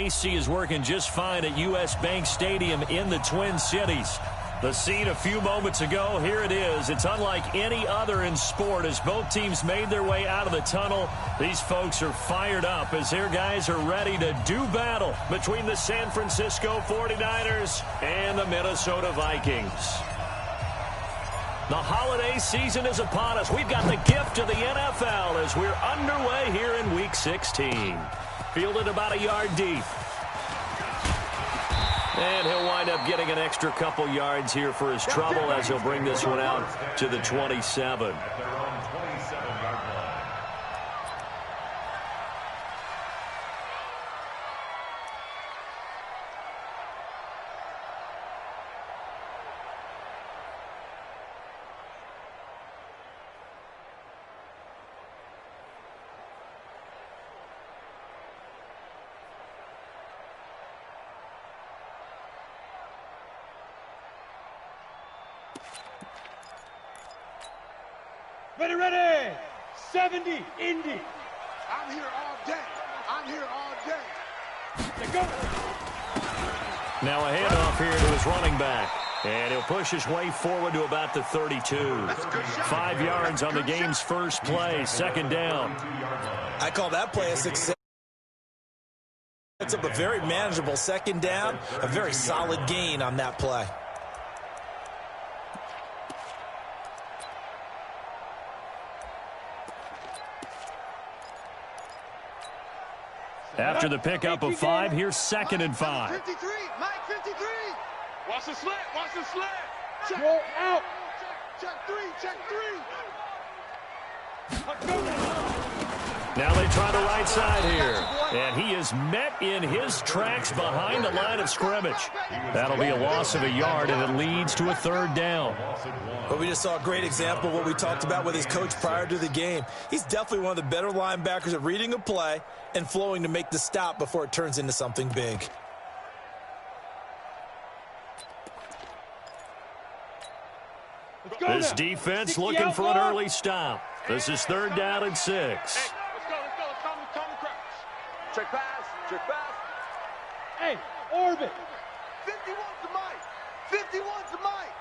AC is working just fine at U.S. Bank Stadium in the Twin Cities. The scene a few moments ago, here it is. It's unlike any other in sport as both teams made their way out of the tunnel. These folks are fired up as their guys are ready to do battle between the San Francisco 49ers and the Minnesota Vikings. The holiday season is upon us. We've got the gift of the NFL as we're underway here in Week 16. Fielded about a yard deep. And he'll wind up getting an extra couple yards here for his trouble as he'll bring this one out to the 27. Ready, 70, Indy. I'm here all day. I'm here all day. They go. Now a handoff here to his running back. And he'll push his way forward to about the 32. 5 yards on the game's first play, second down. I call that play a success. It's up a very manageable second down, a very solid gain on that play. After the pickup of 5, here's 2nd and 5. 53, Mike 53. Watch the slant, watch the slant. Check. Roll out. Check three. Now they try the right side here. And he is met in his tracks behind the line of scrimmage. That'll be a loss of a yard, and it leads to a 3rd down. But we just saw a great example of what we talked about with his coach prior to the game. He's definitely one of the better linebackers at reading a play and flowing to make the stop before it turns into something big. This defense looking for an early stop. This is 3rd down and 6. Hey, let's go. Come crouch. Check pass. Hey, orbit. 51 to Mike. 51 to Mike.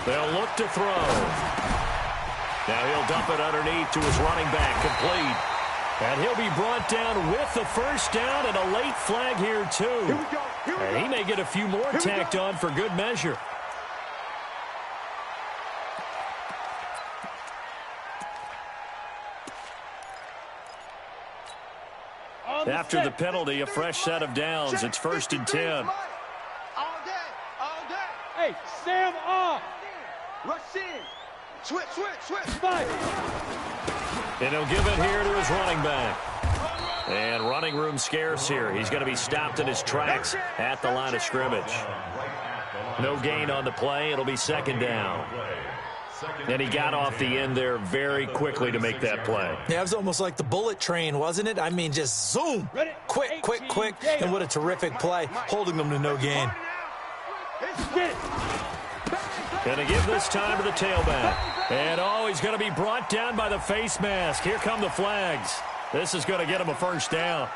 They'll look to throw. Now he'll dump it underneath to his running back, complete. And he'll be brought down with the 1st down and a late flag here, too. Here we go. And he may get a few more tacked on for good measure. After the penalty, a fresh set of downs. It's 1st and 10. All day. Hey, Sam off. Rush in. Switch. Fight. And he'll give it here to his running back. And running room scarce here. He's going to be stopped in his tracks at the line of scrimmage. No gain on the play. It'll be 2nd down. And he got off the end there very quickly to make that play. Yeah, it was almost like the bullet train, wasn't it? I mean, just zoom. Quick. And what a terrific play, holding them to no gain. Going to give this time to the tailback. And, he's going to be brought down by the face mask. Here come the flags. This is going to get him a 1st down.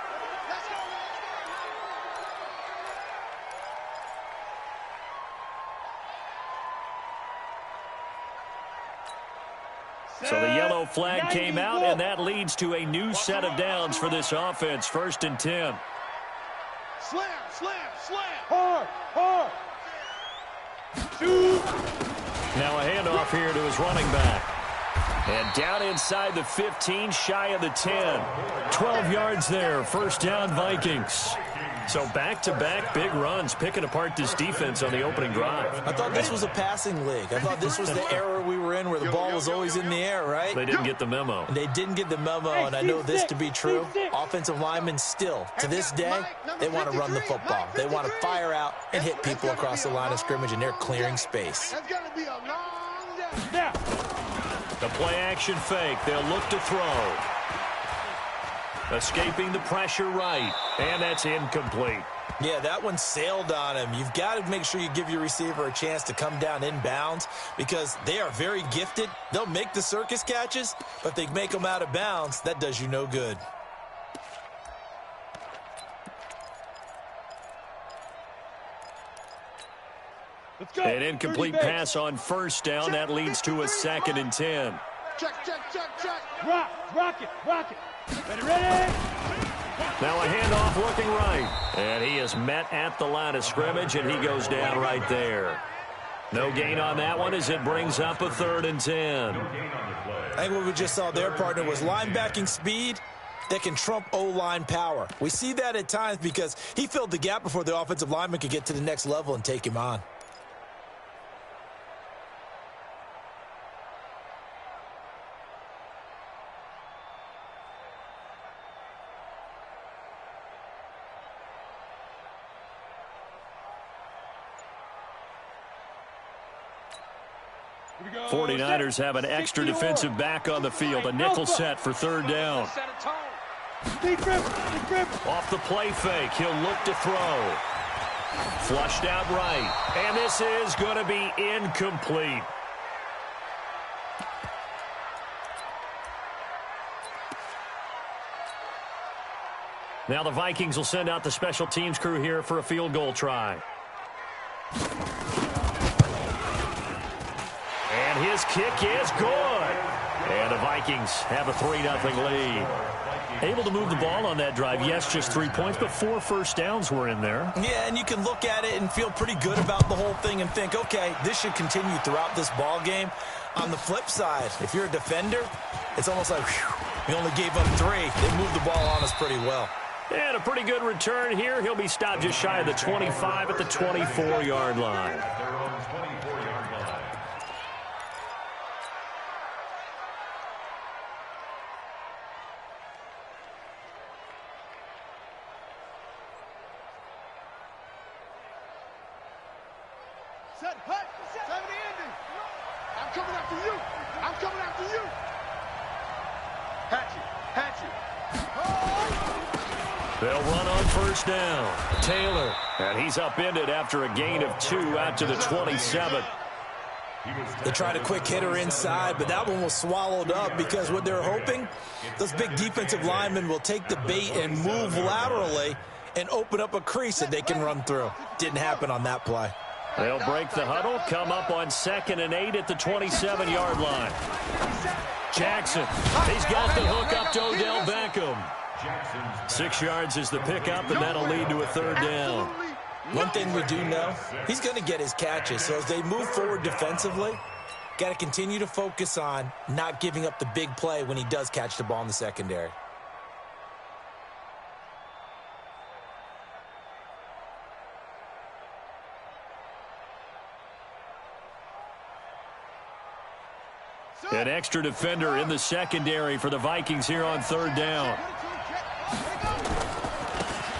So the yellow flag came out, and that leads to a new set of downs for this offense. 1st and 10. Slam. Hard. Shoot. Now a handoff here to his running back. And down inside the 15, shy of the 10. 12 yards there, 1st down Vikings. So back-to-back big runs, picking apart this defense on the opening drive. I thought this was a passing league. I thought this was the era we were in where the ball was always in the air, right? They didn't get the memo. They didn't get the memo, and I know this to be true. Offensive linemen still, to this day, they want to run the football. They want to fire out and hit people across the line of scrimmage, and they're clearing space. That's going to be a long day. The play-action fake. They'll look to throw. Escaping the pressure right. And that's incomplete. Yeah, that one sailed on him. You've got to make sure you give your receiver a chance to come down inbounds because they are very gifted. They'll make the circus catches, but if they make them out of bounds, that does you no good. An incomplete pass on first down. That leads to a 2nd and 10. Check. Rock it. Ready? Now a handoff looking right. And he is met at the line of scrimmage, and he goes down right there. No gain on that one as it brings up a 3rd and 10. I think what we just saw there, partner, was linebacking speed that can trump O-line power. We see that at times because he filled the gap before the offensive lineman could get to the next level and take him on. Here we go. 49ers have an extra defensive back on the field. A nickel set for 3rd down. Deep grip. Off the play fake, he'll look to throw. Flushed out right. And this is going to be incomplete. Now the Vikings will send out the special teams crew here for a field goal try. And his kick is good. And the Vikings have a 3-0 lead. Able to move the ball on that drive. Yes, just 3 points, but 4 first downs were in there. Yeah, and you can look at it and feel pretty good about the whole thing and think, okay, this should continue throughout this ball game. On the flip side, if you're a defender, it's almost like, whew, we only gave up 3. They moved the ball on us pretty well. And a pretty good return here. He'll be stopped just shy of the 25 at the 24-yard line. Set, hut, 70 ending. I'm coming after you. Hatchet. They'll run on first down. Taylor. And he's upended after a gain of 2 out to the 27. They tried a quick hitter inside, but that one was swallowed up because what they're hoping, those big defensive linemen will take the bait and move laterally and open up a crease that they can run through. Didn't happen on that play. They'll break the huddle, come up on 2nd and 8 at the 27-yard line. Jackson, he's got the hook up to Odell Beckham. 6 yards is the pickup, and that'll lead to a 3rd down. One thing we do know, he's going to get his catches. So as they move forward defensively, got to continue to focus on not giving up the big play when he does catch the ball in the secondary. An extra defender in the secondary for the Vikings here on 3rd down.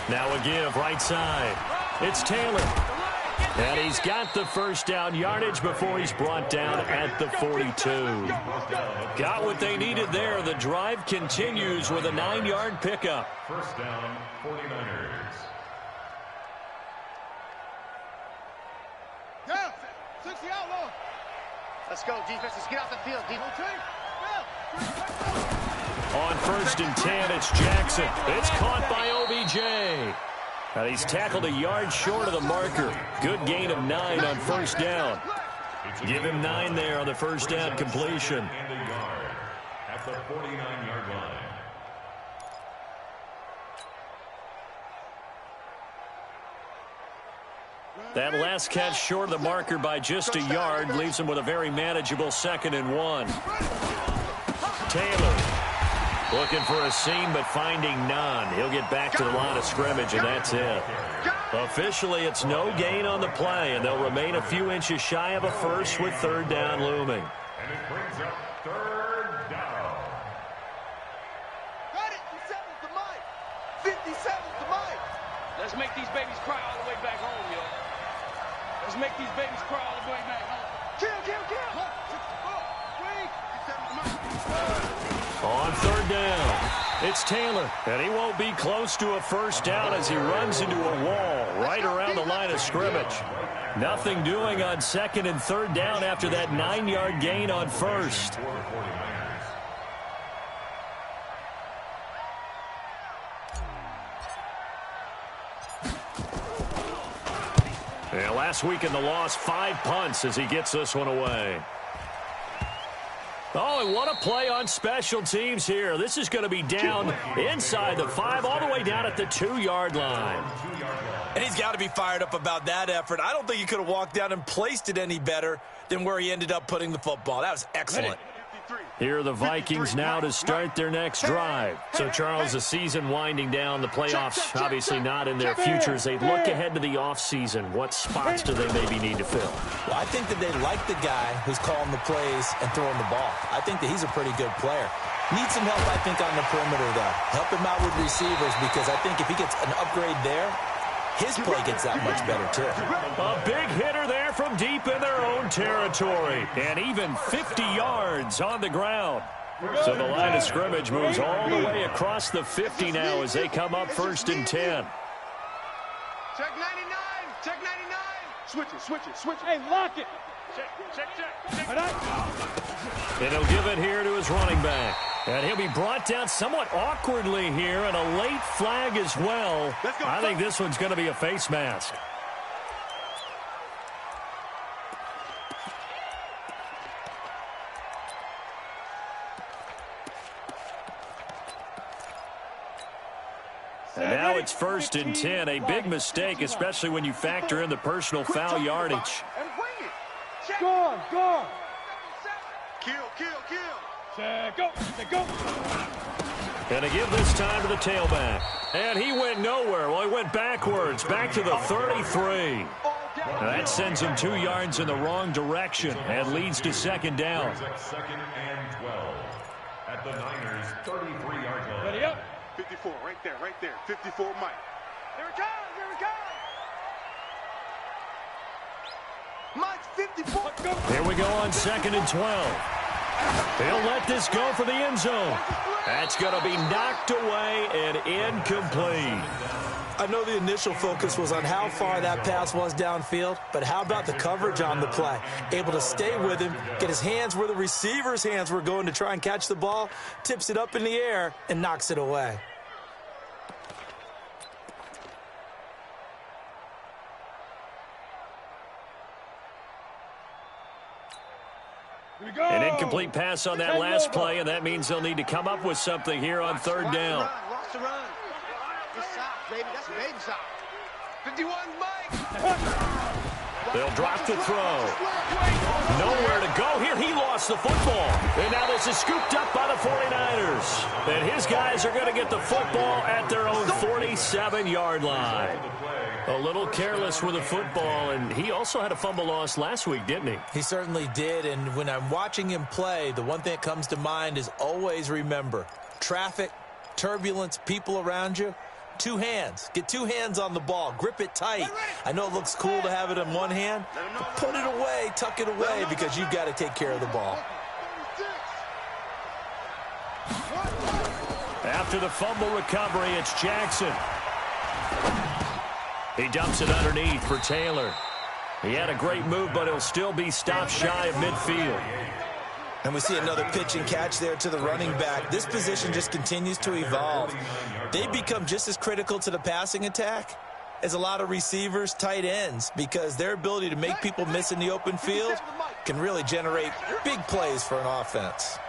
Now a give right side. It's Taylor. And he's got the first down yardage before he's brought down at the 42. Got what they needed there. The drive continues with a 9-yard pickup. First down, 49ers. Yeah, 60 outlaw. Let's go, defense. Let's get out the field, defense. On 1st and 10, it's Jackson. It's caught by OBJ. And he's tackled a yard short of the marker. Good gain of 9 on first down. Give him 9 there on the first down completion. And a yard at the 49-yard line. That last catch short of the marker by just a yard leaves him with a very manageable 2nd and 1. Taylor looking for a seam but finding none. He'll get back to the line of scrimmage, and that's it. Officially, it's no gain on the play, and they'll remain a few inches shy of a first with 3rd down looming. And it brings up 3rd down. Got it. 57's the mic. 57's the mic. Let's make these babies cry all the way back home, yo. Let's make these babies cry all the way back home. Kill. On 3rd down, it's Taylor, and he won't be close to a first down as he runs into a wall right around the line of scrimmage. Nothing doing on 2nd and 3rd down after that 9-yard gain on first. And last week in the loss, 5 punts as he gets this one away. Oh, and what a play on special teams here. This is going to be down inside the 5, all the way down at the 2-yard line. And he's got to be fired up about that effort. I don't think he could have walked down and placed it any better than where he ended up putting the football. That was excellent. Here are the Vikings now to start their next drive. So, Charles, the season winding down, the playoffs obviously not in their futures. They look ahead to the offseason. What spots do they maybe need to fill? Well, I think that they like the guy who's calling the plays and throwing the ball. I think that he's a pretty good player. Needs some help, I think, on the perimeter, though. Help him out with receivers, because I think if he gets an upgrade there, his play gets that much better, too. A big hitter there from deep in their own territory. And even 50 yards on the ground. So the line of scrimmage moves all the way across the 50 now as they come up 1st and 10. Check 99. Check 99. Switch it, switch it, switch it. Hey, lock it. Check. And he'll give it here to his running back. And he'll be brought down somewhat awkwardly here, and a late flag as well. I think this one's going to be a face mask. And now it's 1st and 10. A big mistake, especially when you factor in the personal foul yardage. Go on. Kill. Go. And to give this time to the tailback. And he went nowhere. Well, he went backwards, back to the 33. Now that sends him 2 yards in the wrong direction and leads to 2nd down. 2nd and 12 at the Niners' 33-yard line. Ready up. 54, right there. 54, Mike. Here it comes. Mike's 54. Here we go on 2nd and 12. He'll let this go for the end zone. That's going to be knocked away and incomplete. I know the initial focus was on how far that pass was downfield, but how about the coverage on the play? Able to stay with him, get his hands where the receiver's hands were going to try and catch the ball, tips it up in the air, and knocks it away. An incomplete pass on that last play, and that means they'll need to come up with something here on 3rd down. Watch the run. Good stop, baby. That's a baby stop. 51, Mike. They'll drop the throw. Nowhere to go here. He lost the football. And now this is scooped up by the 49ers. And his guys are going to get the football at their own 47-yard line. A little careless with the football, and he also had a fumble loss last week, didn't he? He certainly did, and when I'm watching him play, the one thing that comes to mind is always remember, traffic, turbulence, people around you, 2 hands. Get 2 hands on the ball. Grip it tight. I know it looks cool to have it in one hand, but put it away, tuck it away, because you've got to take care of the ball. After the fumble recovery, it's Jackson. He dumps it underneath for Taylor. He had a great move, but he'll still be stopped shy of midfield. And we see another pitch and catch there to the running back. This position just continues to evolve. They become just as critical to the passing attack as a lot of receivers, tight ends, because their ability to make people miss in the open field can really generate big plays for an offense.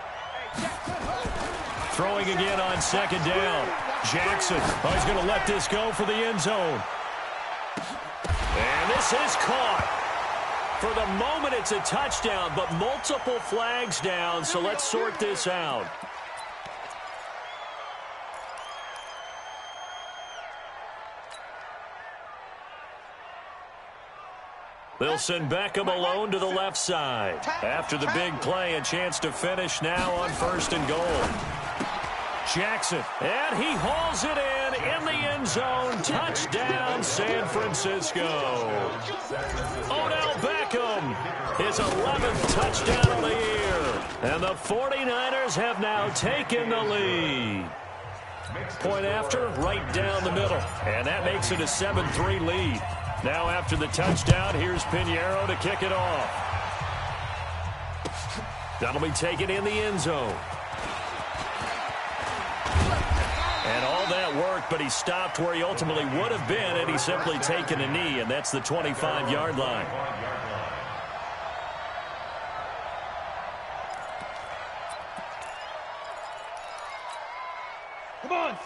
Throwing again on 2nd down. Jackson, he's going to let this go for the end zone. And this is caught. For the moment, it's a touchdown, but multiple flags down, so let's sort this out. They'll send Beckham alone to the left side. After the big play, a chance to finish now on 1st and goal. Jackson, and he hauls it in the end zone. Touchdown, San Francisco. Odell Beckham, his 11th touchdown of the year. And the 49ers have now taken the lead. Point after, right down the middle. And that makes it a 7-3 lead. Now after the touchdown, here's Pinheiro to kick it off. That'll be taken in the end zone. And all that work, but he stopped where he ultimately would have been had he simply taken a knee, and that's the 25-yard line.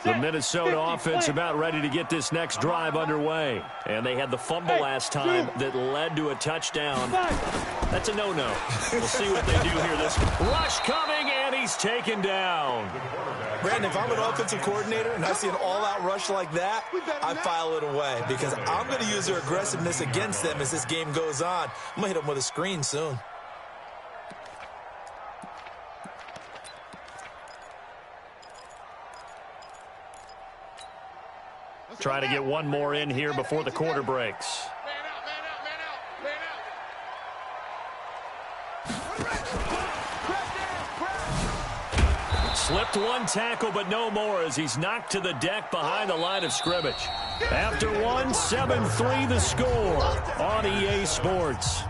The Minnesota offense about ready to get this next drive underway. And they had the fumble last time that led to a touchdown. That's a no-no. We'll see what they do here. This rush coming, and he's taken down. Brandon, if I'm an offensive coordinator and I see an all-out rush like that, I file it away because I'm going to use their aggressiveness against them as this game goes on. I'm going to hit them with a screen soon. Try to get one more in here before the quarter breaks. Slipped one tackle, but no more as he's knocked to the deck behind the line of scrimmage. After one, 7-3 the score on EA Sports.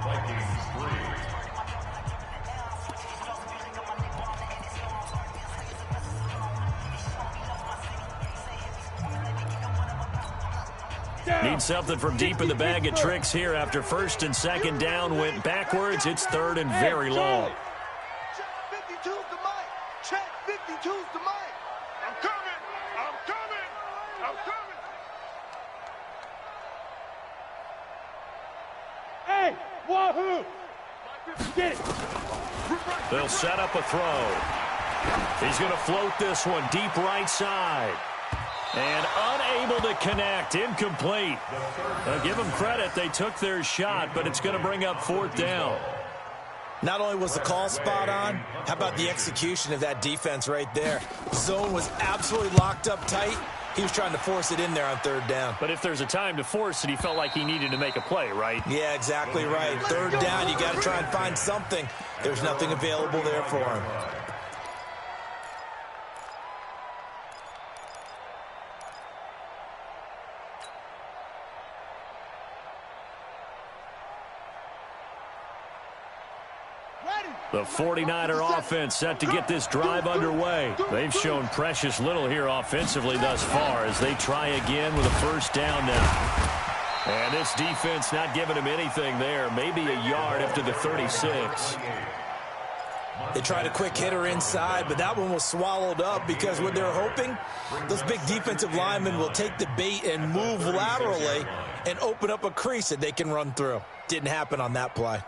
Need something from deep in the bag of tricks here after first and second down went backwards. It's third and very long. Check 52's the mic. Check 52's the mic. I'm coming. I'm coming. I'm coming. Hey, wahoo! Get it. They'll set up a throw. He's going to float this one deep right side. And unable to connect. Incomplete. Give them credit. They took their shot, but it's going to bring up fourth down. Not only was the call spot on, how about the execution of that defense right there? Zone was absolutely locked up tight. He was trying to force it in there on third down. But if there's a time to force it, he felt like he needed to make a play, right? Yeah, exactly right. Third down, you got to try and find something. There's nothing available there for him. The 49er offense set to get this drive underway. They've shown precious little here offensively thus far as they try again with a first down now. And this defense not giving him anything there. Maybe a yard up to the 36. They tried a quick hitter inside, but that one was swallowed up because what they're hoping, those big defensive linemen will take the bait and move laterally and open up a crease that they can run through. Didn't happen on that play.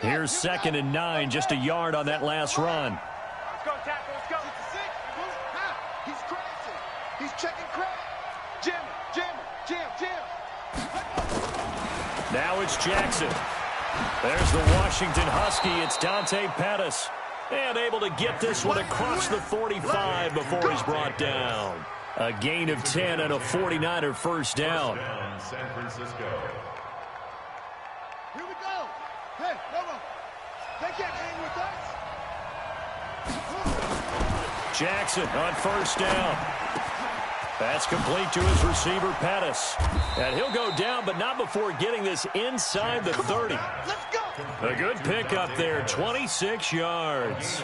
Here's 2nd and 9, just a yard on that last run. Let's go, tackle, let's go. He's crashing. He's checking crack. Jam. Now it's Jackson. There's the Washington Husky. It's Dante Pettis. And able to get this one across the 45 before he's brought down. A gain of 10 and a 49er first down. San Francisco. Here we go. Hey, no. They can't hang with us. Jackson on first down. That's complete to his receiver, Pettis. And he'll go down, but not before getting this inside the 30. Let's go. A good pickup there, 26 yards.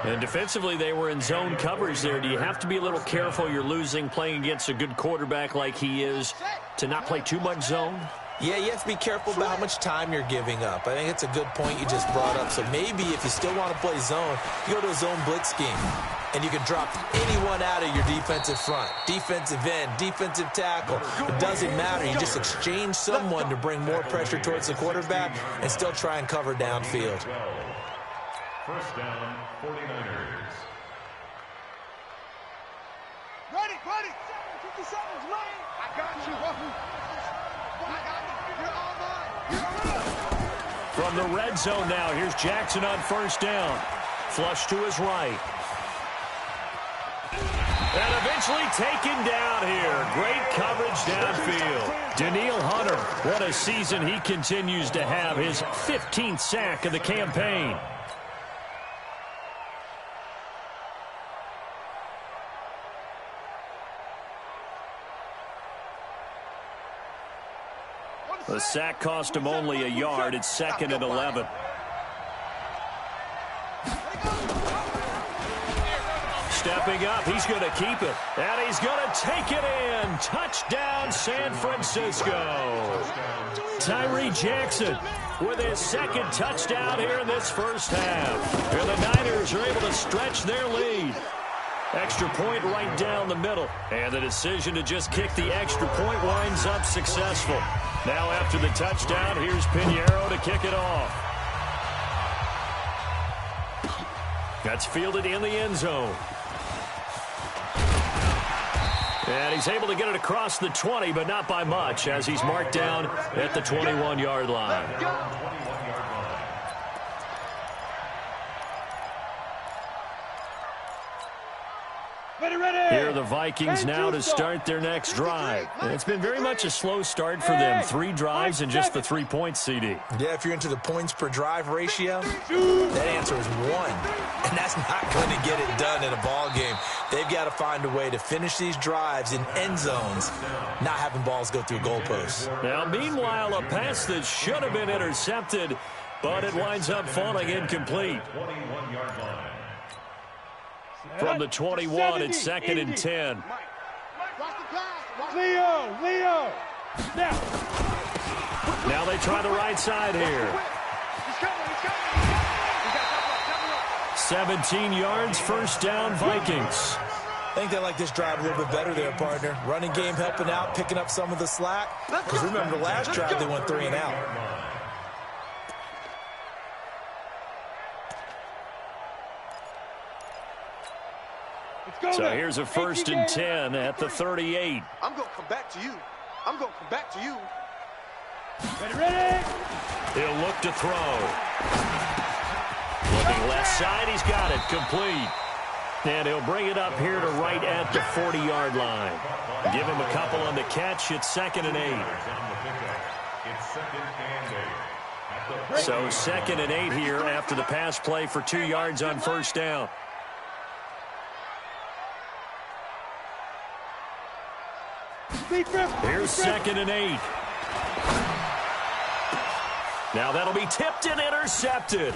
And defensively, they were in zone coverage there. Do you have to be a little careful you're losing playing against a good quarterback like he is to not play too much zone? Yeah, you have to be careful about how much time you're giving up. I think it's a good point you just brought up. So maybe if you still want to play zone, you go to a zone blitz scheme. And you can drop anyone out of your defensive front. Defensive end, defensive tackle. It doesn't matter. You just exchange someone to bring more pressure towards the quarterback and still try and cover downfield. First down, 49ers. Ready. 57's mine. I got you. You're on mine. From the red zone now, here's Jackson on first down. Flush to his right. And eventually taken down here. Great coverage downfield. Danielle Hunter, what a season he continues to have. His 15th sack of the campaign. The sack cost him only a yard. It's 2nd and 11. coming up. He's going to keep it. And he's going to take it in. Touchdown, San Francisco. Tyree Jackson with his second touchdown here in this first half. And the Niners are able to stretch their lead. Extra point right down the middle. And the decision to just kick the extra point winds up successful. Now after the touchdown, here's Pinheiro to kick it off. That's fielded in the end zone. And he's able to get it across the 20, but not by much, as he's marked down at the 21-yard line. Here are the Vikings now to start their next drive. And it's been very much a slow start for them. 3 drives and just the 3 points, CD. Yeah, if you're into the points per drive ratio, that answer is 1. And that's not going to get it done in a ball game. They've got to find a way to finish these drives in end zones, not having balls go through goalposts. Now, meanwhile, a pass that should have been intercepted, but it winds up falling incomplete. From the 21, it's 2nd and 10. Leo. Now they try the right side here. 17 yards, first down, Vikings. I think they like this drive a little bit better there, partner. Running game helping out, picking up some of the slack. Because remember, the last drive they went 3 and out. So here's a 1st and 10 at the 38. I'm going to come back to you. Ready? He'll look to throw. Looking left side, he's got it, complete. And he'll bring it up here to right at the 40-yard line. Give him a couple on the catch. It's 2nd and 8. So 2nd and 8 here after the pass play for 2 yards on first down. Here's 2nd and 8. Now that'll be tipped and intercepted.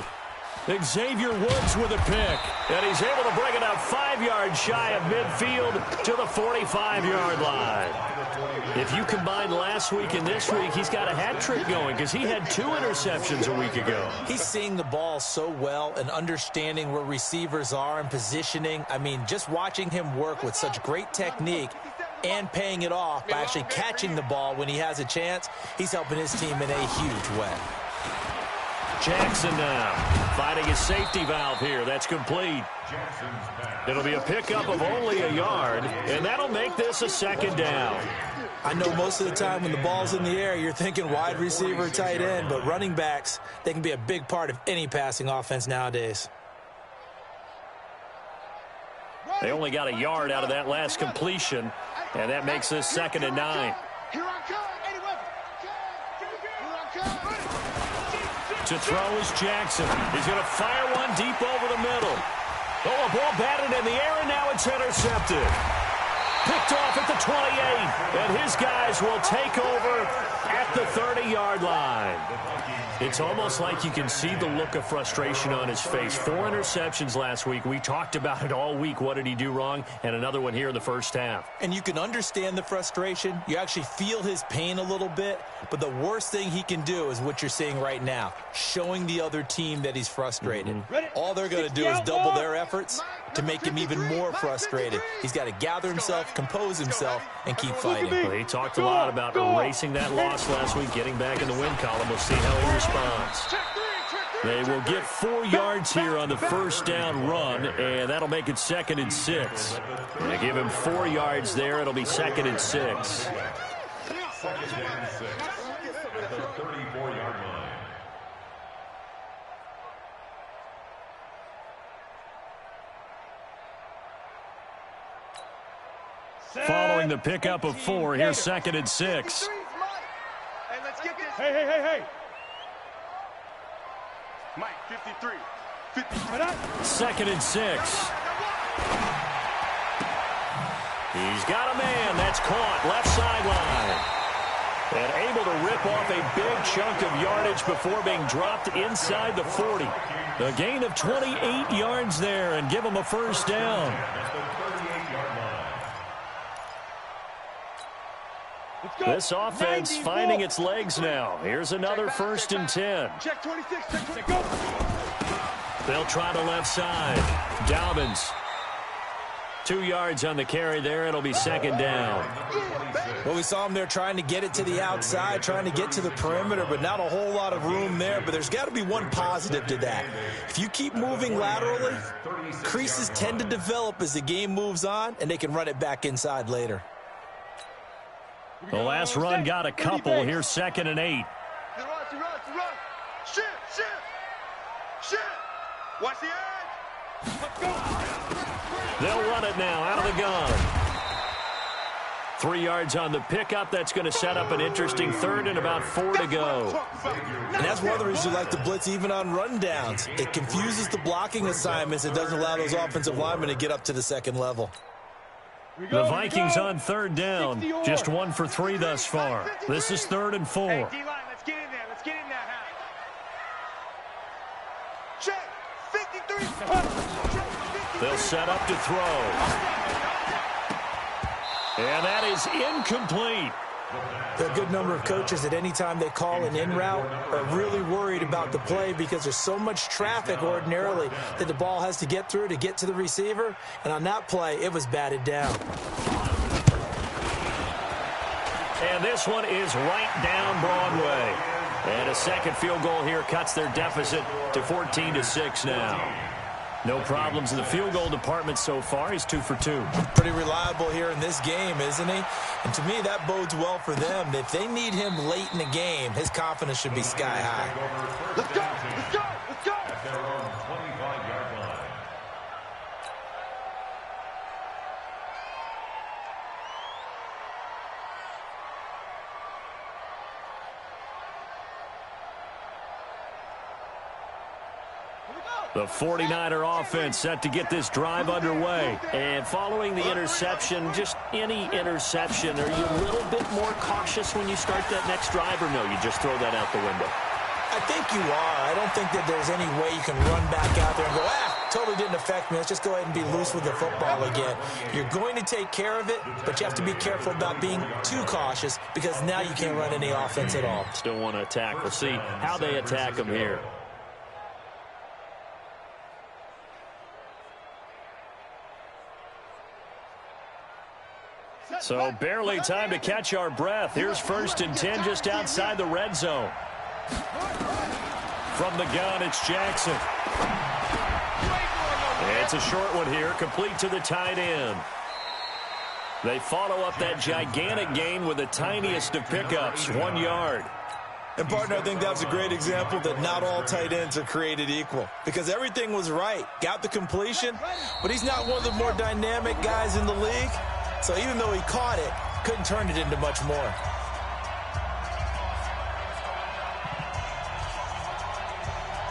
Xavier Woods with a pick. And he's able to bring it up 5 yards shy of midfield to the 45-yard line. If you combine last week and this week, he's got a hat trick going because he had 2 interceptions a week ago. He's seeing the ball so well and understanding where receivers are and positioning. I mean, just watching him work with such great technique and paying it off by actually catching the ball when he has a chance, he's helping his team in a huge way. Jackson now finding his safety valve here. That's complete. It'll be a pickup of only a yard, and that'll make this a 2nd down. I know most of the time when the ball's in the air, you're thinking wide receiver, tight end, but running backs, they can be a big part of any passing offense nowadays. They only got a yard out of that last completion, and that makes this 2nd and 9. To throw is Jackson. He's going to fire one deep over the middle. Oh, a ball batted in the air, and now it's intercepted. Picked off at the 28, and his guys will take over at the 30-yard line. It's almost like you can see the look of frustration on his face. 4 interceptions last week. We talked about it all week. What did he do wrong? And another one here in the first half. And you can understand the frustration. You actually feel his pain a little bit. But the worst thing he can do is what you're seeing right now, showing the other team that he's frustrated. All they're going to do is double their efforts to make him even more frustrated. He's got to gather himself, compose himself, and keep fighting. Well, he talked a lot about erasing that loss last week, getting back in the win column. We'll see how he responds. They will get 4 yards here on the first down run, and that'll make it 2nd and 6. They give him 4 yards there. It'll be 2nd and 6. 2nd and 6 at the 34-yard line. Following the pickup of 4, here's 2nd and 6. Hey. Mike, 53. 2nd and 6. He's got a man. That's caught. Left sideline. And able to rip off a big chunk of yardage before being dropped inside the 40. A gain of 28 yards there and give him a first down. This offense finding its legs now. Here's another 1st and 10. Check 26, check 26, go. They'll try the left side. Dobbins. 2 yards on the carry there. It'll be 2nd down. Well, we saw him there trying to get it to the outside, trying to get to the perimeter, but not a whole lot of room there. But there's got to be one positive to that. If you keep moving laterally, creases tend to develop as the game moves on, and they can run it back inside later. The last run got a couple. Here's 2nd and 8. Shit, shit, shit. Watch the edge. Let's go. They'll run it now out of the gun. 3 yards on the pickup. That's going to set up an interesting 3rd and about 4 to go. And that's one of the reasons you like to blitz even on rundowns. It confuses the blocking assignments. It doesn't allow those offensive linemen to get up to the 2nd level. The Vikings on 3rd down. Just 1 for 3 thus far. This is 3rd and 4. Hey, D-line, let's get in there. Let's get in there. Check 53. They'll set up to throw. And that is incomplete. There are a good number of coaches at any time they call an in route are really worried about the play because there's so much traffic ordinarily that the ball has to get through to get to the receiver. And on that play, it was batted down. And this one is right down Broadway. And a 2nd field goal here cuts their deficit to 14-6 now. No problems in the field goal department so far. He's 2 for 2. Pretty reliable here in this game, isn't he? And to me, that bodes well for them. If they need him late in the game, his confidence should be sky high. Let's go, let's go, let's go. At their own 25-yard line. The 49er offense set to get this drive underway. And following the interception, just any interception, are you a little bit more cautious when you start that next drive, or no, you just throw that out the window? I think you are. I don't think that there's any way you can run back out there and go, totally didn't affect me. Let's just go ahead and be loose with the football again. You're going to take care of it, but you have to be careful about being too cautious because now you can't run any offense at all. Still want to attack. We'll see how they attack them here. So barely time to catch our breath. Here's 1st and 10 just outside the red zone. From the gun, it's Jackson. It's a short one here, complete to the tight end. They follow up that gigantic gain with the tiniest of pickups, 1 yard. And, partner, I think that was a great example that not all tight ends are created equal because everything was right. Got the completion, but he's not one of the more dynamic guys in the league. So even though he caught it, couldn't turn it into much more.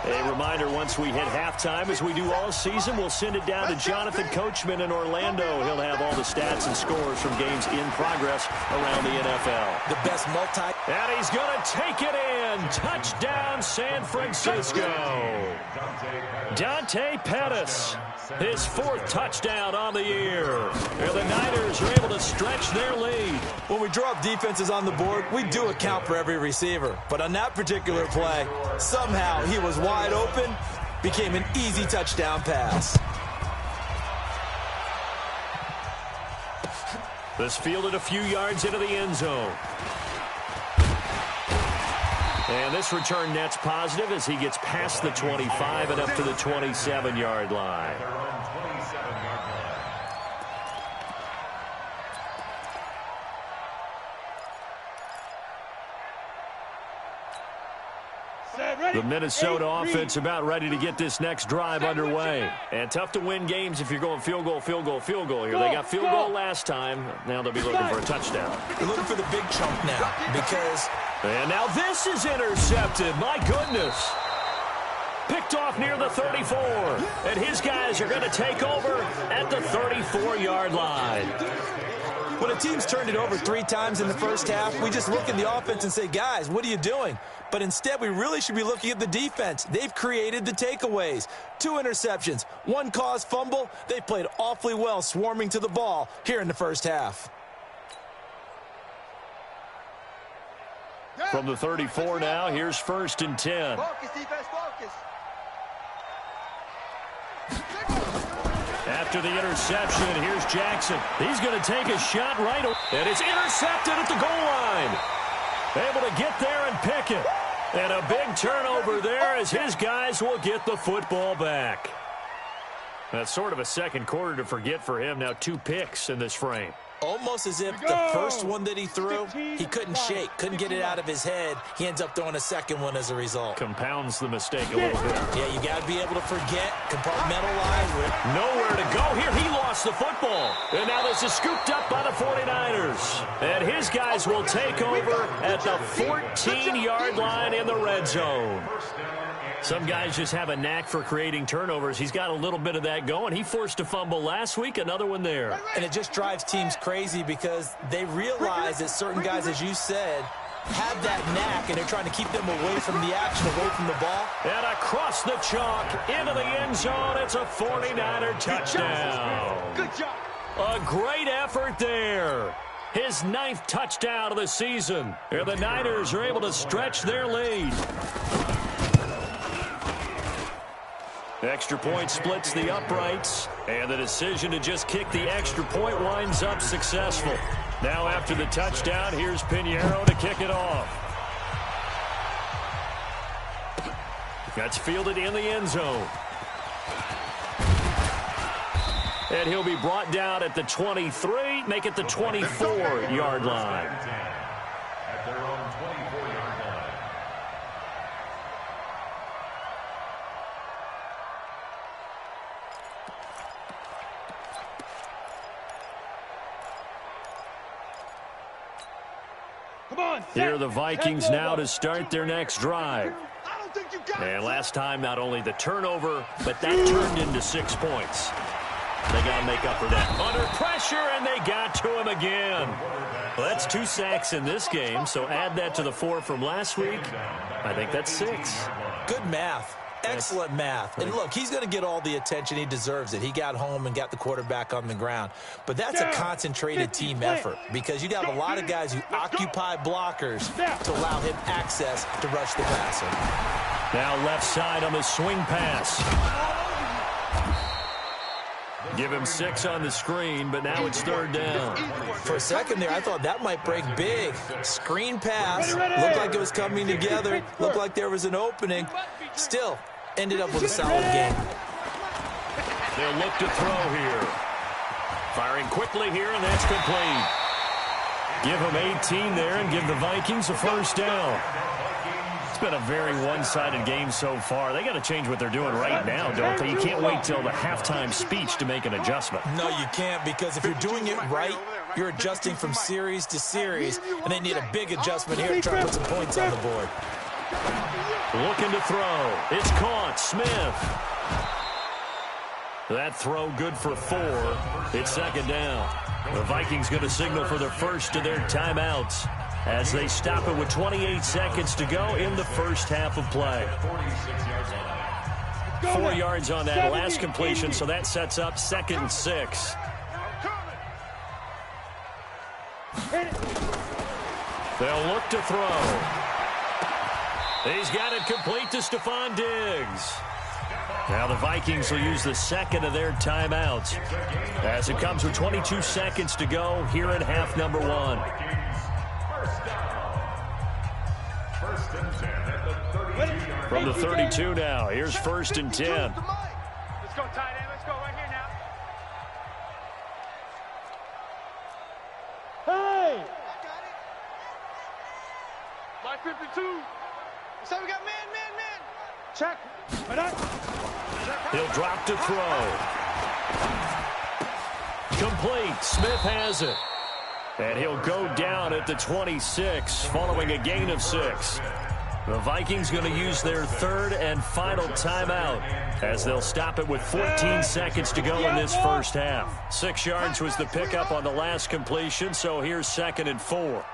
A reminder, once we hit halftime, as we do all season, we'll send it down to Jonathan Coachman in Orlando. He'll have all the stats and scores from games in progress around the NFL. The best multi. And he's going to take it in. Touchdown, San Francisco. Dante Pettis, his 4th touchdown on the year. And the Niners are able to stretch their lead. When we draw up defenses on the board, we do account for every receiver. But on that particular play, somehow he was wide open, became an easy touchdown pass. This fielded a few yards into the end zone. And this return net's positive as he gets past the 25 and up to the 27-yard line. The Minnesota offense about ready to get this next drive underway. And tough to win games if you're going field goal, field goal, field goal here. They got field goal last time. Now they'll be looking for a touchdown. They're looking for the big chunk now because... And now this is intercepted. My goodness. Picked off near the 34. And his guys are going to take over at the 34-yard line. When a team's turned it over 3 times in the first half, we just look at the offense and say, guys, what are you doing? But instead, we really should be looking at the defense. They've created the takeaways. 2 interceptions, 1 caused fumble. They played awfully well swarming to the ball here in the first half. From the 34 now, here's 1st and 10. Focus, defense, focus. After the interception, here's Jackson. He's going to take a shot right away. And it's intercepted at the goal line. Able to get there and pick it. And a big turnover there as his guys will get the football back. That's sort of a second quarter to forget for him. Now 2 picks in this frame. Almost as if the first one that he threw, he couldn't shake, couldn't get it out of his head. He ends up throwing a second one as a result. Compounds the mistake a little bit. Yeah, you got to be able to forget, compartmentalize. Nowhere to go here. He lost the football. And now this is scooped up by the 49ers. And his guys will take over at the 14-yard line in the red zone. Some guys just have a knack for creating turnovers. He's got a little bit of that going. He forced a fumble last week, another one there. And it just drives teams crazy because they realize that certain guys, as you said, have that knack, and they're trying to keep them away from the action, away from the ball. And across the chalk, into the end zone, it's a 49er touchdown. Good job. A great effort there. His 9th touchdown of the season. And the Niners are able to stretch their lead. Extra point splits the uprights, and the decision to just kick the extra point winds up successful. Now after the touchdown, here's Pinheiro to kick it off. That's fielded in the end zone. And he'll be brought down at the 23, make it the 24-yard line. At their own 24-yard line. Here are the Vikings now to start their next drive. And last time, not only the turnover, but that turned into 6 points. They got to make up for that. Under pressure, and they got to him again. Well, that's 2 sacks in this game, so add that to the 4 from last week. I think that's 6. Good math. Excellent math. And look, he's going to get all the attention. He deserves it. He got home and got the quarterback on the ground. But that's a concentrated team effort because you got a lot of guys who occupy blockers to allow him access to rush the passer. Now left side on the swing pass. Give him 6 on the screen, but now it's 3rd down. For a second there, I thought that might break big. Screen pass. Looked like it was coming together. Looked like there was an opening. Still, ended up with a solid game. They'll look to throw here. Firing quickly here, and that's complete. Give him 18 there and give the Vikings a 1st down. It's been a very one-sided game so far. They got to change what they're doing right now, don't they? You can't wait till the halftime speech to make an adjustment. No, you can't, because if you're doing it right, you're adjusting from series to series, and they need a big adjustment here to try to put some points on the board. Looking to throw. It's caught. Smith. That throw good for 4. It's 2nd down. The Vikings going to signal for the first of their timeouts as they stop it with 28 seconds to go in the first half of play. 4 yards on that last completion, so that sets up 2nd and 6. They'll look to throw. He's got it complete to Stephon Diggs. Now the Vikings will use the 2nd of their timeouts as it comes with 22 seconds to go here in half number 1. From the 32 now, here's 1st and 10. Let's go, tight end. Let's go right here now. Hey! Line 52. So we got man. Check. He'll drop to throw. Complete. Smith has it. And he'll go down at the 26 following a gain of 6. The Vikings going to use their 3rd and final timeout as they'll stop it with 14 seconds to go in this first half. 6 yards was the pickup on the last completion, so here's 2nd and 4.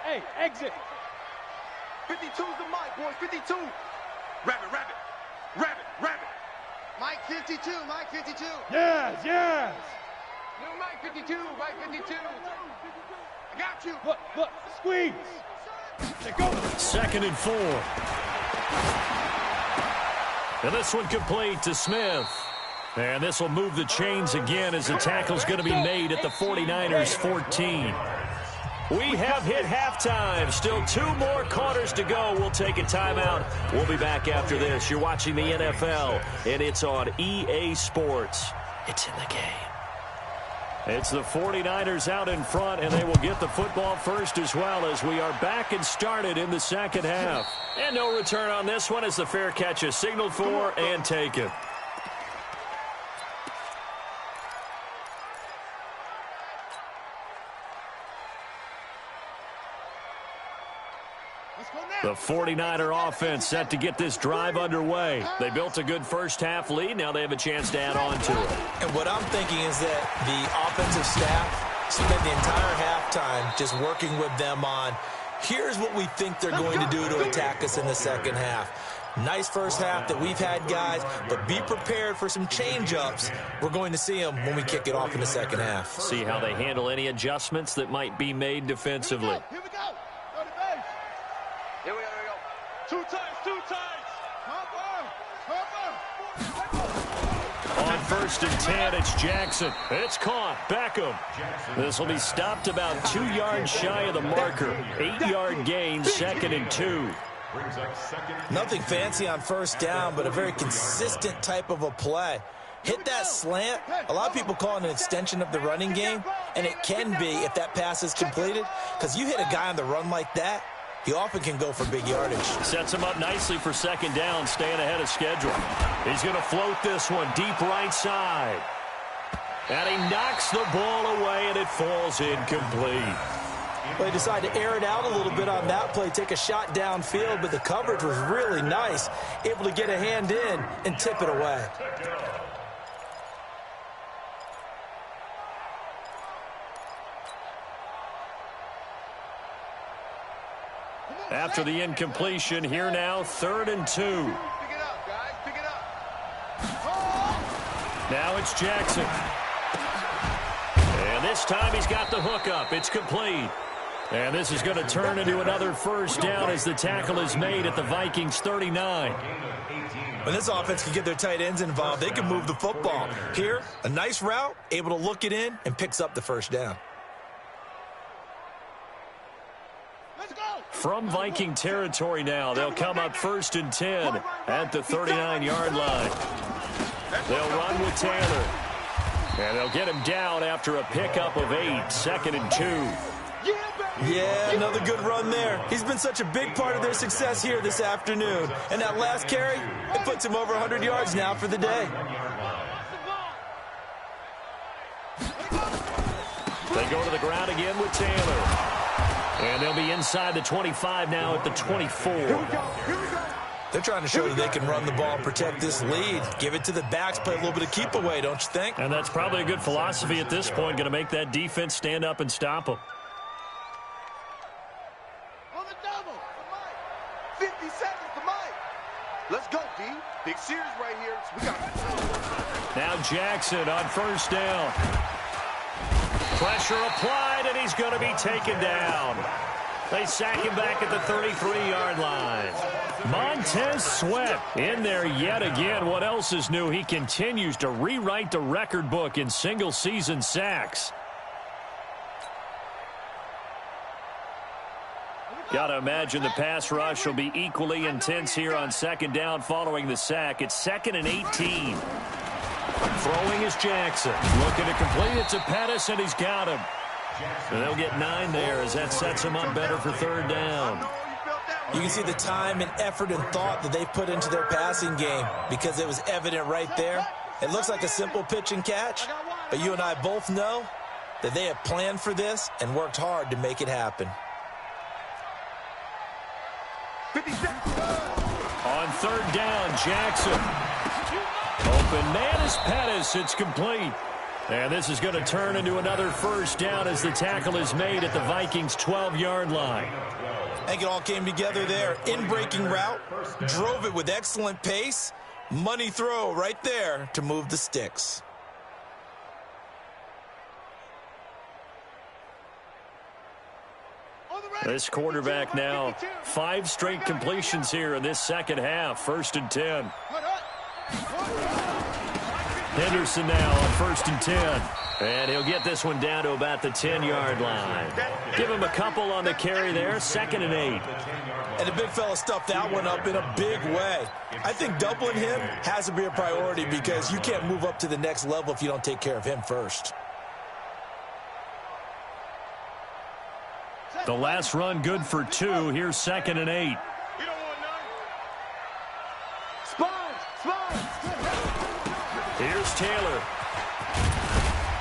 Hey, exit. 52's the mic, boys. 52. Rabbit. Mike 52. Yes. Little Mike 52, Mike 52. I got you. Look, squeeze. Go. 2nd and 4. And this one complete to Smith. And this will move the chains again as the tackle's going to be made at the 49ers 14. We have hit halftime. Still 2 more quarters to go. We'll take a timeout. We'll be back after this. You're watching the NFL, and it's on EA Sports. It's in the game. It's the 49ers out in front, and they will get the football first as well as we are back and started in the second half. And no return on this one as the fair catch is signaled for and taken. The 49er offense set to get this drive underway. They built a good first-half lead. Now they have a chance to add on to it. And what I'm thinking is that the offensive staff spent the entire halftime just working with them on, here's what we think they're going to do to attack us in the second half. Nice first half that we've had, guys, but be prepared for some change-ups. We're going to see them when we kick it off in the second half. See how they handle any adjustments that might be made defensively. Here we go. Go to base. Here we go. 2 times. On 1st and 10, it's Jackson. It's caught. Beckham. This will be stopped about 2 yards shy of the marker. 8-yard gain, 2nd and 2. Nothing fancy on first down, but a very consistent type of a play. Hit that slant. A lot of people call it an extension of the running game, and it can be if that pass is completed, because you hit a guy on the run like that, he often can go for big yardage. Sets him up nicely for 2nd down, staying ahead of schedule. He's going to float this one deep right side. And he knocks the ball away, and it falls incomplete. Well, he decided to air it out a little bit on that play, take a shot downfield, but the coverage was really nice, able to get a hand in and tip it away. After the incompletion, here now, 3rd and 2. Pick it up, guys. Pick it up. Now it's Jackson. And this time he's got the hook up. It's complete. And this is going to turn into another first down as the tackle is made at the Vikings 39. When this offense can get their tight ends involved, they can move the football. Here, a nice route, able to look it in, and picks up the first down. From Viking territory now, they'll come up 1st and 10 at the 39-yard line. They'll run with Taylor. And they'll get him down after a pickup of 8, 2nd and 2. Yeah, another good run there. He's been such a big part of their success here this afternoon. And that last carry, it puts him over 100 yards now for the day. They go to the ground again with Taylor. And they'll be inside the 25 now at the 24. They're trying to show that they can run the ball, protect this lead. Give it to the backs, play a little bit of keep away, don't you think? And that's probably a good philosophy at this point, going to make that defense stand up and stop them. On the double. 50 seconds to Mike. Let's go, D. Big series right here. We got it. Now Jackson on 1st down. Pressure applied, and he's going to be taken down. They sack him back at the 33-yard line. Montez Sweat in there yet again. What else is new? He continues to rewrite the record book in single-season sacks. Got to imagine the pass rush will be equally intense here on 2nd down following the sack. It's 2nd and 18. Throwing is Jackson. Looking to complete it to Pettis, and he's got him. And they'll get 9 there as that sets him up better for 3rd down. You can see the time and effort and thought that they put into their passing game because it was evident right there. It looks like a simple pitch and catch, but you and I both know that they have planned for this and worked hard to make it happen. 50 seconds. On 3rd down, Jackson. Open man is Pettis. It's complete. And this is going to turn into another first down as the tackle is made at the Vikings' 12-yard line. I think it all came together there. In-breaking route, drove it with excellent pace. Money throw right there to move the sticks. This quarterback now 5 straight completions here in this second half. 1st and 10. Henderson now on 1st and 10. And he'll get this one down to about the 10-yard line. Give him a couple on the carry there. 2nd and 8. And the big fella stuffed that one up in a big way. I think doubling him has to be a priority because you can't move up to the next level if you don't take care of him first. The last run good for 2. Here's 2nd and 8. Here's Taylor.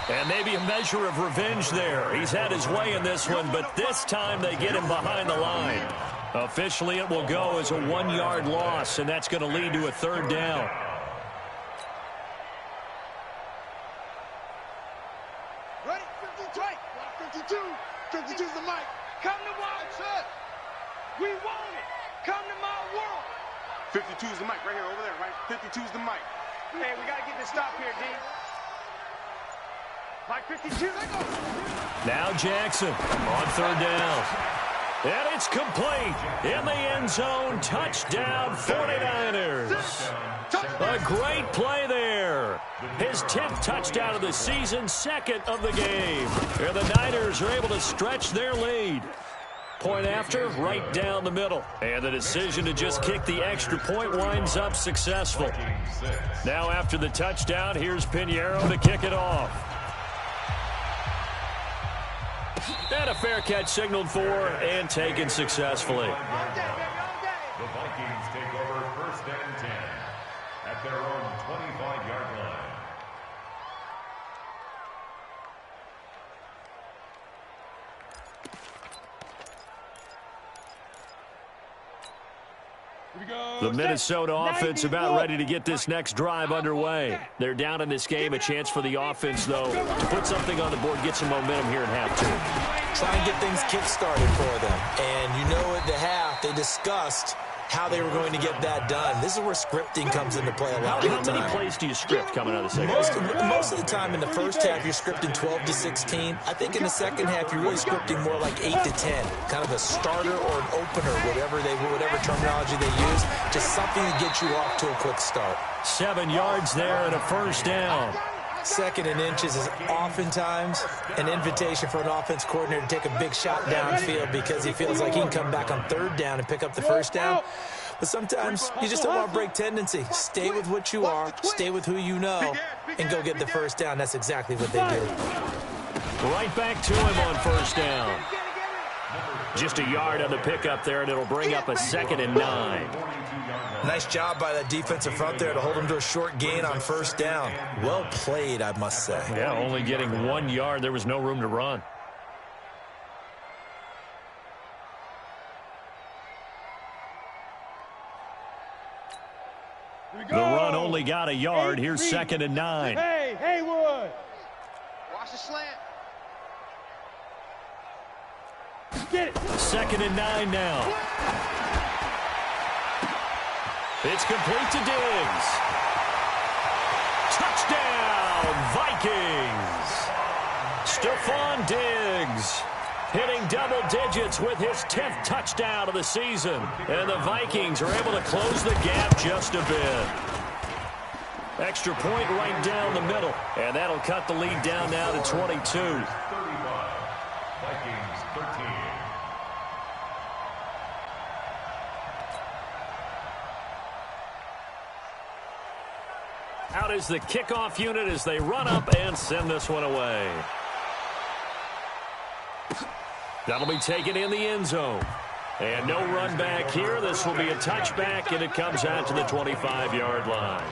And maybe a measure of revenge there. He's had his way in this one, but this time they get him behind the line. Officially, it will go as a 1-yard loss, and that's going to lead to a 3rd down. Ready? 52. 52's the mic. Come to my church. We want it. Come to my world. 52's the mic right here, over there, right? 52's the mic. Hey, we got to get this stop here, D. Mike 52. Now Jackson on 3rd down. And it's complete in the end zone. Touchdown, 49ers. A great play there. His 10th touchdown of the season, 2nd of the game. And the Niners are able to stretch their lead. Point after, right down the middle. And the decision to just kick the extra point winds up successful. Now after the touchdown, here's Pinheiro to kick it off. And a fair catch signaled for and taken successfully. The Vikings take over 1st and 10 at their own 25-yard line. The Minnesota offense about ready to get this next drive underway. They're down in this game. A chance for the offense, though, to put something on the board, get some momentum here in half 2. Try and get things kick-started for them. And you know at the half, they discussed how they were going to get that done. This is where scripting comes into play a lot of the time. How many plays do you script coming out of the second half? Most of the time in the first half, you're scripting 12 to 16. I think in the second half, you're really scripting more like 8 to 10. Kind of a starter or an opener, whatever terminology they use. Just something to get you off to a quick start. 7 yards there and a 1st down. 2nd and inches is oftentimes an invitation for an offense coordinator to take a big shot downfield because he feels like he can come back on 3rd down and pick up the 1st down. But sometimes you just don't want to break tendency. Stay with what you are, stay with who you know, and go get the 1st down. That's exactly what they do. Right back to him on 1st down. Just a yard on the pickup there, and it'll bring up a 2nd and 9. Nice job by that defensive front there to hold him to a short gain on 1st down. Well played, I must say. Yeah, only getting 1 yard. There was no room to run. The run only got a yard. Here's 2nd and 9. Hey, Haywood. Watch the slant. Get it. 2nd and 9 now. It's complete to Diggs. Touchdown, Vikings. Stephon Diggs hitting double digits with his 10th touchdown of the season. And the Vikings are able to close the gap just a bit. Extra point right down the middle. And that'll cut the lead down now to 22. 35. Vikings 13. Out is the kickoff unit as they run up and send this one away. That'll be taken in the end zone. And no run back here. This will be a touchback, and it comes out to the 25-yard line.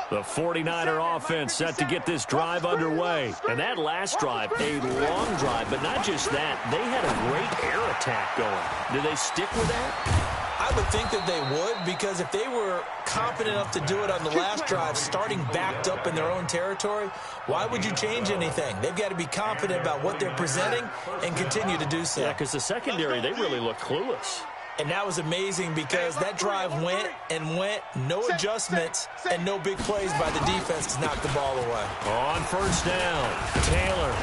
The 49er offense set to get this drive underway. And that last drive, a long drive, but not just that. They had a great air attack going. Did they stick with that? I would think that they would, because if they were confident enough to do it on the last drive, starting backed up in their own territory, why would you change anything? They've got to be confident about what they're presenting and continue to do so. Yeah, because the secondary, they really looked clueless. And that was amazing because that drive went and went, no adjustments and no big plays by the defense to knock the ball away. On first down, Taylor.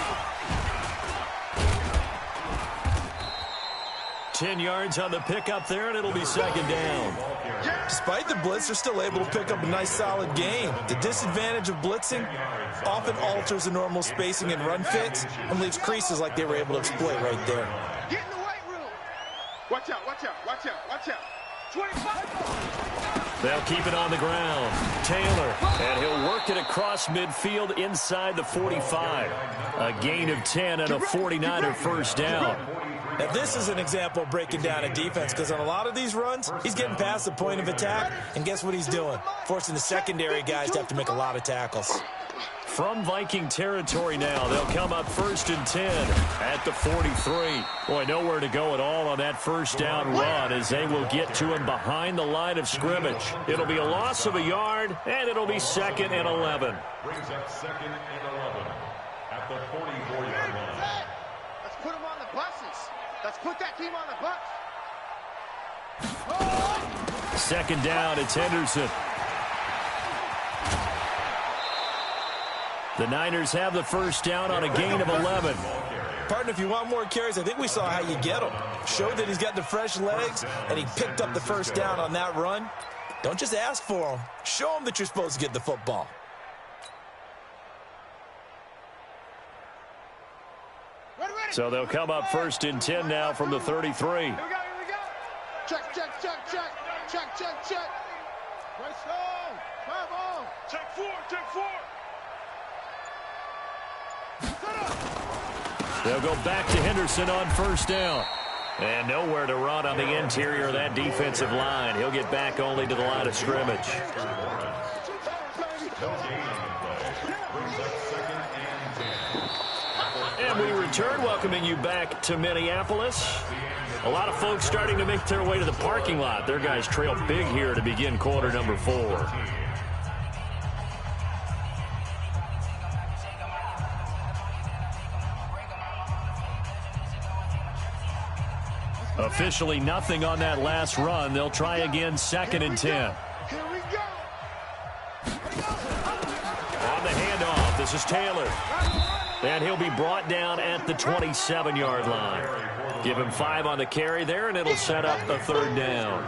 10 yards on the pickup there, and it'll be second down. Despite the blitz, they're still able to pick up a nice, solid gain. The disadvantage of blitzing often alters the normal spacing and run fits and leaves creases like they were able to exploit right there. Get in the weight room. Watch out, watch out, watch out, watch out. 25. They'll keep it on the ground. Taylor, and he'll work it across midfield inside the 45. A gain of 10 and a 49er first down. Now, this is an example of breaking down a defense because on a lot of these runs, he's getting past the point of attack, and guess what he's doing? Forcing the secondary guys to have to make a lot of tackles. From Viking territory now, they'll come up first and 10 at the 43. Boy, nowhere to go at all on that first down run as they will get to him behind the line of scrimmage. It'll be a loss of a yard, and it'll be second and 11. Brings up second and 11 at the 44-yard line. Let's put them on the buses. Let's put that team on the bus. Second down, it's Henderson. The Niners have the first down on a gain of 11. Partner, if you want more carries, I think we saw how you get them. Showed that he's got the fresh legs, and he picked up the first down on that run. Don't just ask for them. Show them that you're supposed to get the football. So they'll come up first and 10 now from the 33. Here we go, here we go. Check, check, check, check. Check, check, check. Right side. Travel. Check 4, check 4. They'll go back to Henderson on first down. And nowhere to run on the interior of that defensive line. He'll get back only to the line of scrimmage. And we return, welcoming you back to Minneapolis. A lot of folks starting to make their way to the parking lot. Their guys trail big here to begin quarter number 4. Officially nothing on that last run. They'll try again, second and 10. Here we go. On the handoff, this is Taylor. And he'll be brought down at the 27-yard line. Give him 5 on the carry there, and it'll set up a third down.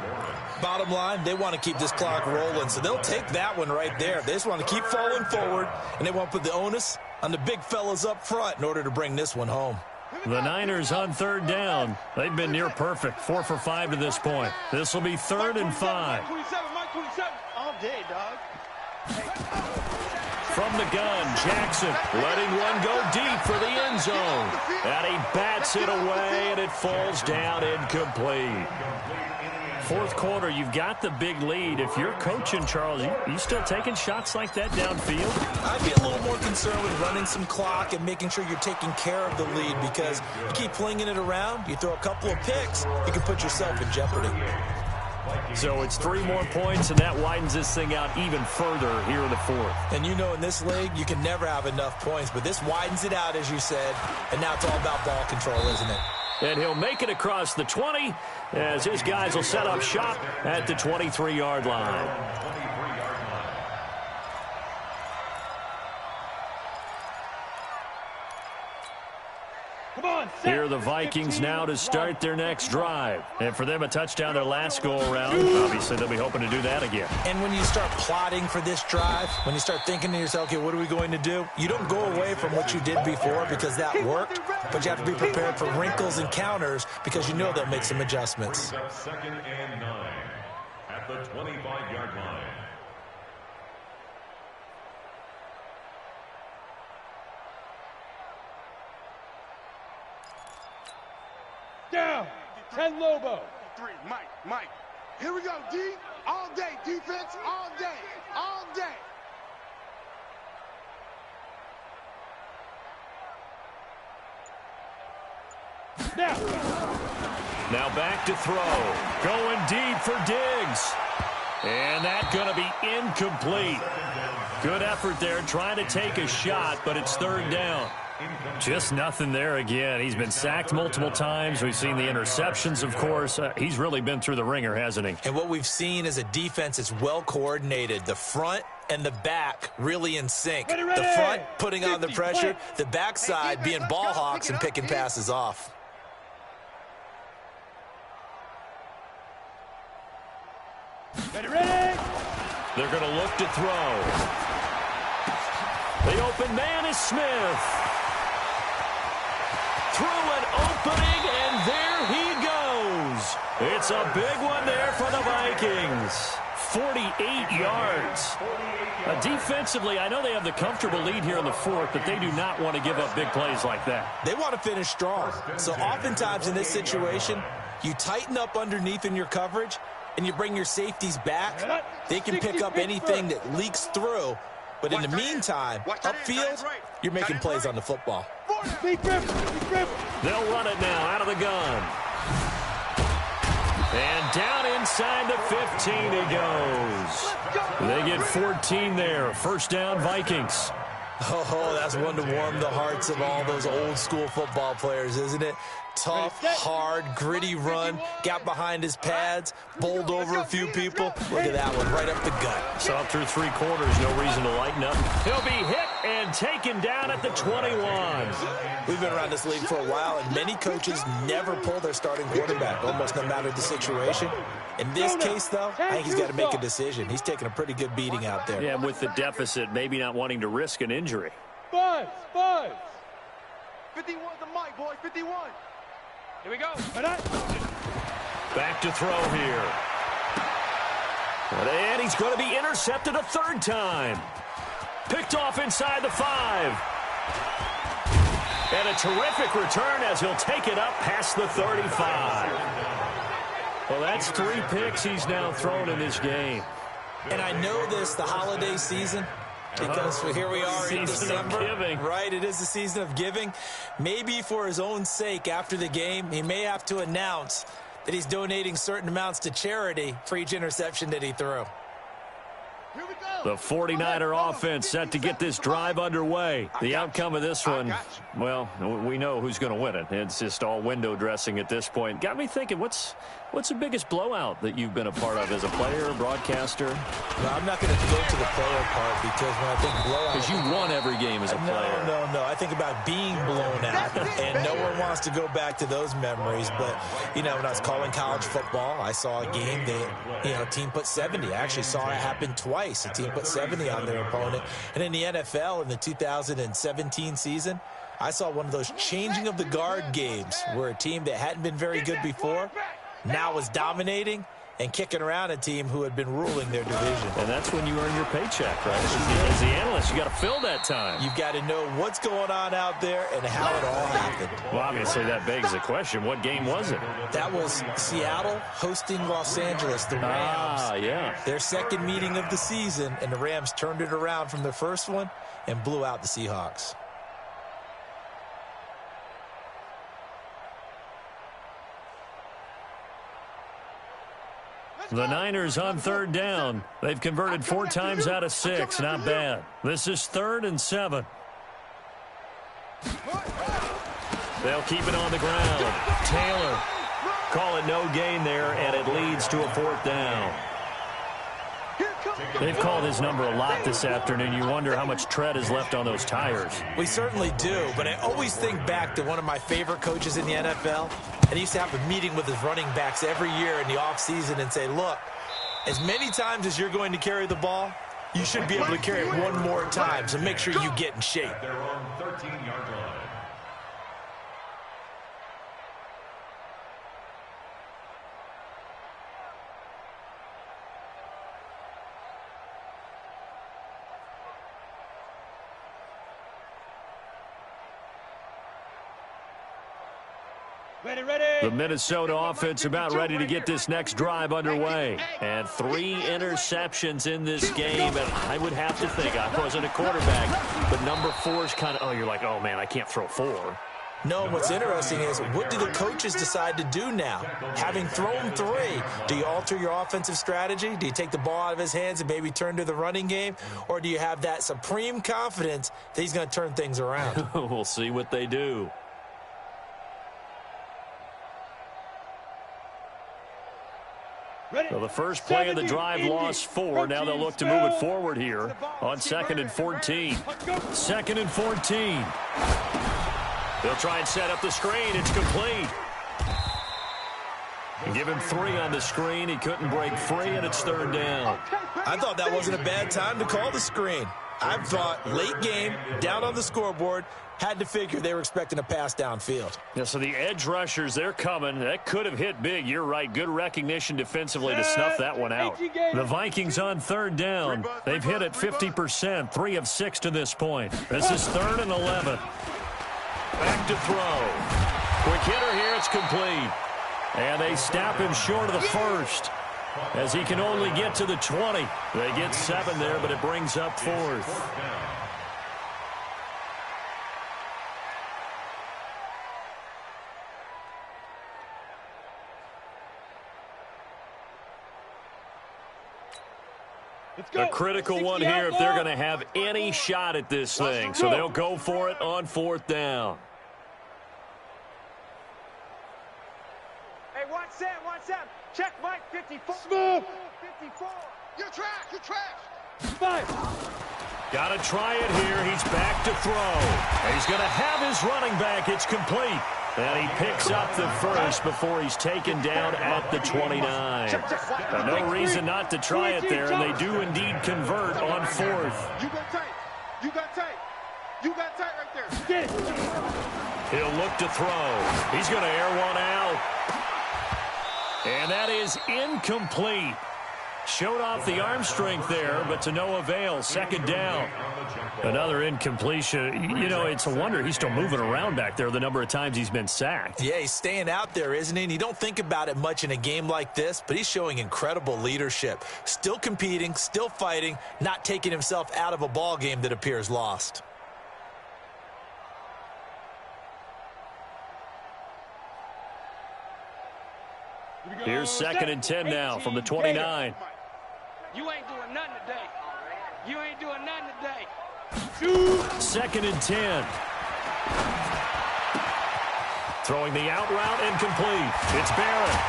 Bottom line, they want to keep this clock rolling, so they'll take that one right there. They just want to keep falling forward, and they want to put the onus on the big fellas up front in order to bring this one home. The Niners on third down. They've been near perfect, 4 for 5 to this point. This will be third and 5. 27, Mike 27. All day, dog. From the gun, Jackson letting one go deep for the end zone. And he bats it away, and it falls down incomplete. Fourth quarter, you've got the big lead. If you're coaching, Charles, you still taking shots like that downfield? I'd be a little more concerned with running some clock and making sure you're taking care of the lead because you keep flinging it around, you throw a couple of picks, you can put yourself in jeopardy. So it's 3 more points, and that widens this thing out even further here in the fourth. And you know in this league, you can never have enough points, but this widens it out, as you said, and now it's all about ball control, isn't it? And he'll make it across the 20 as his guys will set up shop at the 23-yard line. Come on, set. Here are the Vikings now to start their next drive. And for them, a touchdown their last go-around. Obviously, they'll be hoping to do that again. And when you start plotting for this drive, when you start thinking to yourself, okay, what are we going to do? You don't go away from what you did before because that worked, but you have to be prepared for wrinkles and counters because you know they'll make some adjustments. Brings up second and 9 at the 25-yard line. Down. 10 Lobo. 3, Mike. Here we go, D. All day, defense, all day, all day. Now back to throw. Going deep for Diggs. And that's going to be incomplete. Good effort there, trying to take a shot, but it's third down. Just nothing there again. He's been sacked multiple times. We've seen the interceptions, of course. He's really been through the ringer, hasn't he? And what we've seen is a defense that's well coordinated. The front and the back really in sync. The front putting on the pressure, the backside being ball hawks and picking passes off. Ready. They're going to look to throw. The open man is Smith. Through an opening, and there he goes. It's a big one there for the Vikings. 48 yards. Defensively, I know they have the comfortable lead here in the fourth, but they do not want to give up big plays like that. They want to finish strong. So oftentimes in this situation, you tighten up underneath in your coverage, and you bring your safeties back. They can pick up anything that leaks through. But in the meantime, upfield, you're making plays on the football. They'll run it now out of the gun. And down inside the 15 he goes. They get 14 there. First down, Vikings. Oh, that's one to warm the hearts of all those old school football players, isn't it? Tough, hard, gritty run. Got behind his pads, bowled over a few people. Look at that one, right up the gut. Saw through three quarters, no reason to lighten up. He'll be hit and taken down at the 21. We've been around this league for a while, and many coaches never pull their starting quarterback, almost no matter the situation. In this case, though, I think he's got to make a decision. He's taking a pretty good beating out there. Yeah, with the deficit, maybe not wanting to risk an injury. Five. 51 the mic, boys. 51. Here we go. Back to throw here. And he's going to be intercepted a third time. Picked off inside the 5. And a terrific return as he'll take it up past the 35. Well, that's 3 picks he's now thrown in this game. And I know this, the holiday season, because here we are in December, right? It is the season of giving. Maybe for his own sake, after the game, he may have to announce that he's donating certain amounts to charity for each interception that he threw. The 49er offense set to get this drive underway. The outcome of this one, well, we know who's going to win it. It's just all window dressing at this point. Got me thinking, what's the biggest blowout that you've been a part of as a player, broadcaster? No, I'm not going to go to the player part because when I think blowout... Because you won every game as a player. No. I think about being blown out, and no one wants to go back to those memories. But, you know, when I was calling college football, I saw a game that, a team put 70. I actually saw it happen twice. A team put 70 on their opponent. And in the NFL, in the 2017 season, I saw one of those changing of the guard games where a team that hadn't been very good before now was dominating and kicking around a team who had been ruling their division. And that's when you earn your paycheck, right? As the analyst, you got to fill that time. You've got to know what's going on out there and how it all happened. Well, obviously that begs the question, what game was it? That was Seattle hosting Los Angeles, the Rams. Yeah. Their second meeting of the season, and the Rams turned it around from their first one and blew out the Seahawks. The Niners on third down. They've converted 4 times out of 6. Not bad. This is 3rd and 7. They'll keep it on the ground. Taylor. Call it no gain there, and it leads to a 4th down. They've called his number a lot this afternoon. You wonder how much tread is left on those tires. We certainly do, but I always think back to one of my favorite coaches in the NFL, and he used to have a meeting with his running backs every year in the offseason and say, look, as many times as you're going to carry the ball, you should be able to carry it one more time, so make sure you get in shape. Their own 13-yard line. The Minnesota offense about ready to get this next drive underway. And 3 interceptions in this game. And I would have to think, I wasn't a quarterback, but number 4 is kind of, you're like, oh, man, I can't throw 4. No, what's interesting is, what do the coaches decide to do now? Having thrown 3, do you alter your offensive strategy? Do you take the ball out of his hands and maybe turn to the running game? Or do you have that supreme confidence that he's going to turn things around? We'll see what they do. So the first play of the drive lost 4. Now they'll look to move it forward here on 2nd and 14. 2nd and 14. They'll try and set up the screen. It's complete. Give him 3 on the screen. He couldn't break free, and it's 3rd down. I thought that wasn't a bad time to call the screen. I thought late game, down on the scoreboard, had to figure they were expecting a pass downfield. Yeah, so the edge rushers, they're coming. That could have hit big. You're right. Good recognition defensively to snuff that one out. The Vikings on 3rd down. They've hit it 50%, 3 of 6 to this point. This is 3rd and 11. Back to throw. Quick hitter here. It's complete. And they snap him short of the first, as he can only get to the 20. They get 7 there, but it brings up 4th. A critical one here if they're going to have any shot at this thing. So they'll go for it on 4th down. Hey, watch Sam. Check Mike, 54. Smooth. 54. You're trash. You're trash. 5. Got to try it here. He's back to throw. And he's going to have his running back. It's complete. And he picks up the first before he's taken down at the 29. Now, no reason not to try it there, and they do indeed convert on 4th. You got tight. You got tight. You got tight right there. Get it. He'll look to throw. He's going to air one out. And that is incomplete. Showed off the arm strength there, but to no avail. 2nd down. Another incompletion. You know, it's a wonder he's still moving around back there the number of times he's been sacked. Yeah, he's staying out there, isn't he? And you don't think about it much in a game like this, but he's showing incredible leadership. Still competing, still fighting, not taking himself out of a ball game that appears lost. Here's 2nd and 10 now from the 29. You ain't doing nothing today. You ain't doing nothing today. 2nd and 10. Throwing the out route incomplete. It's Barrett.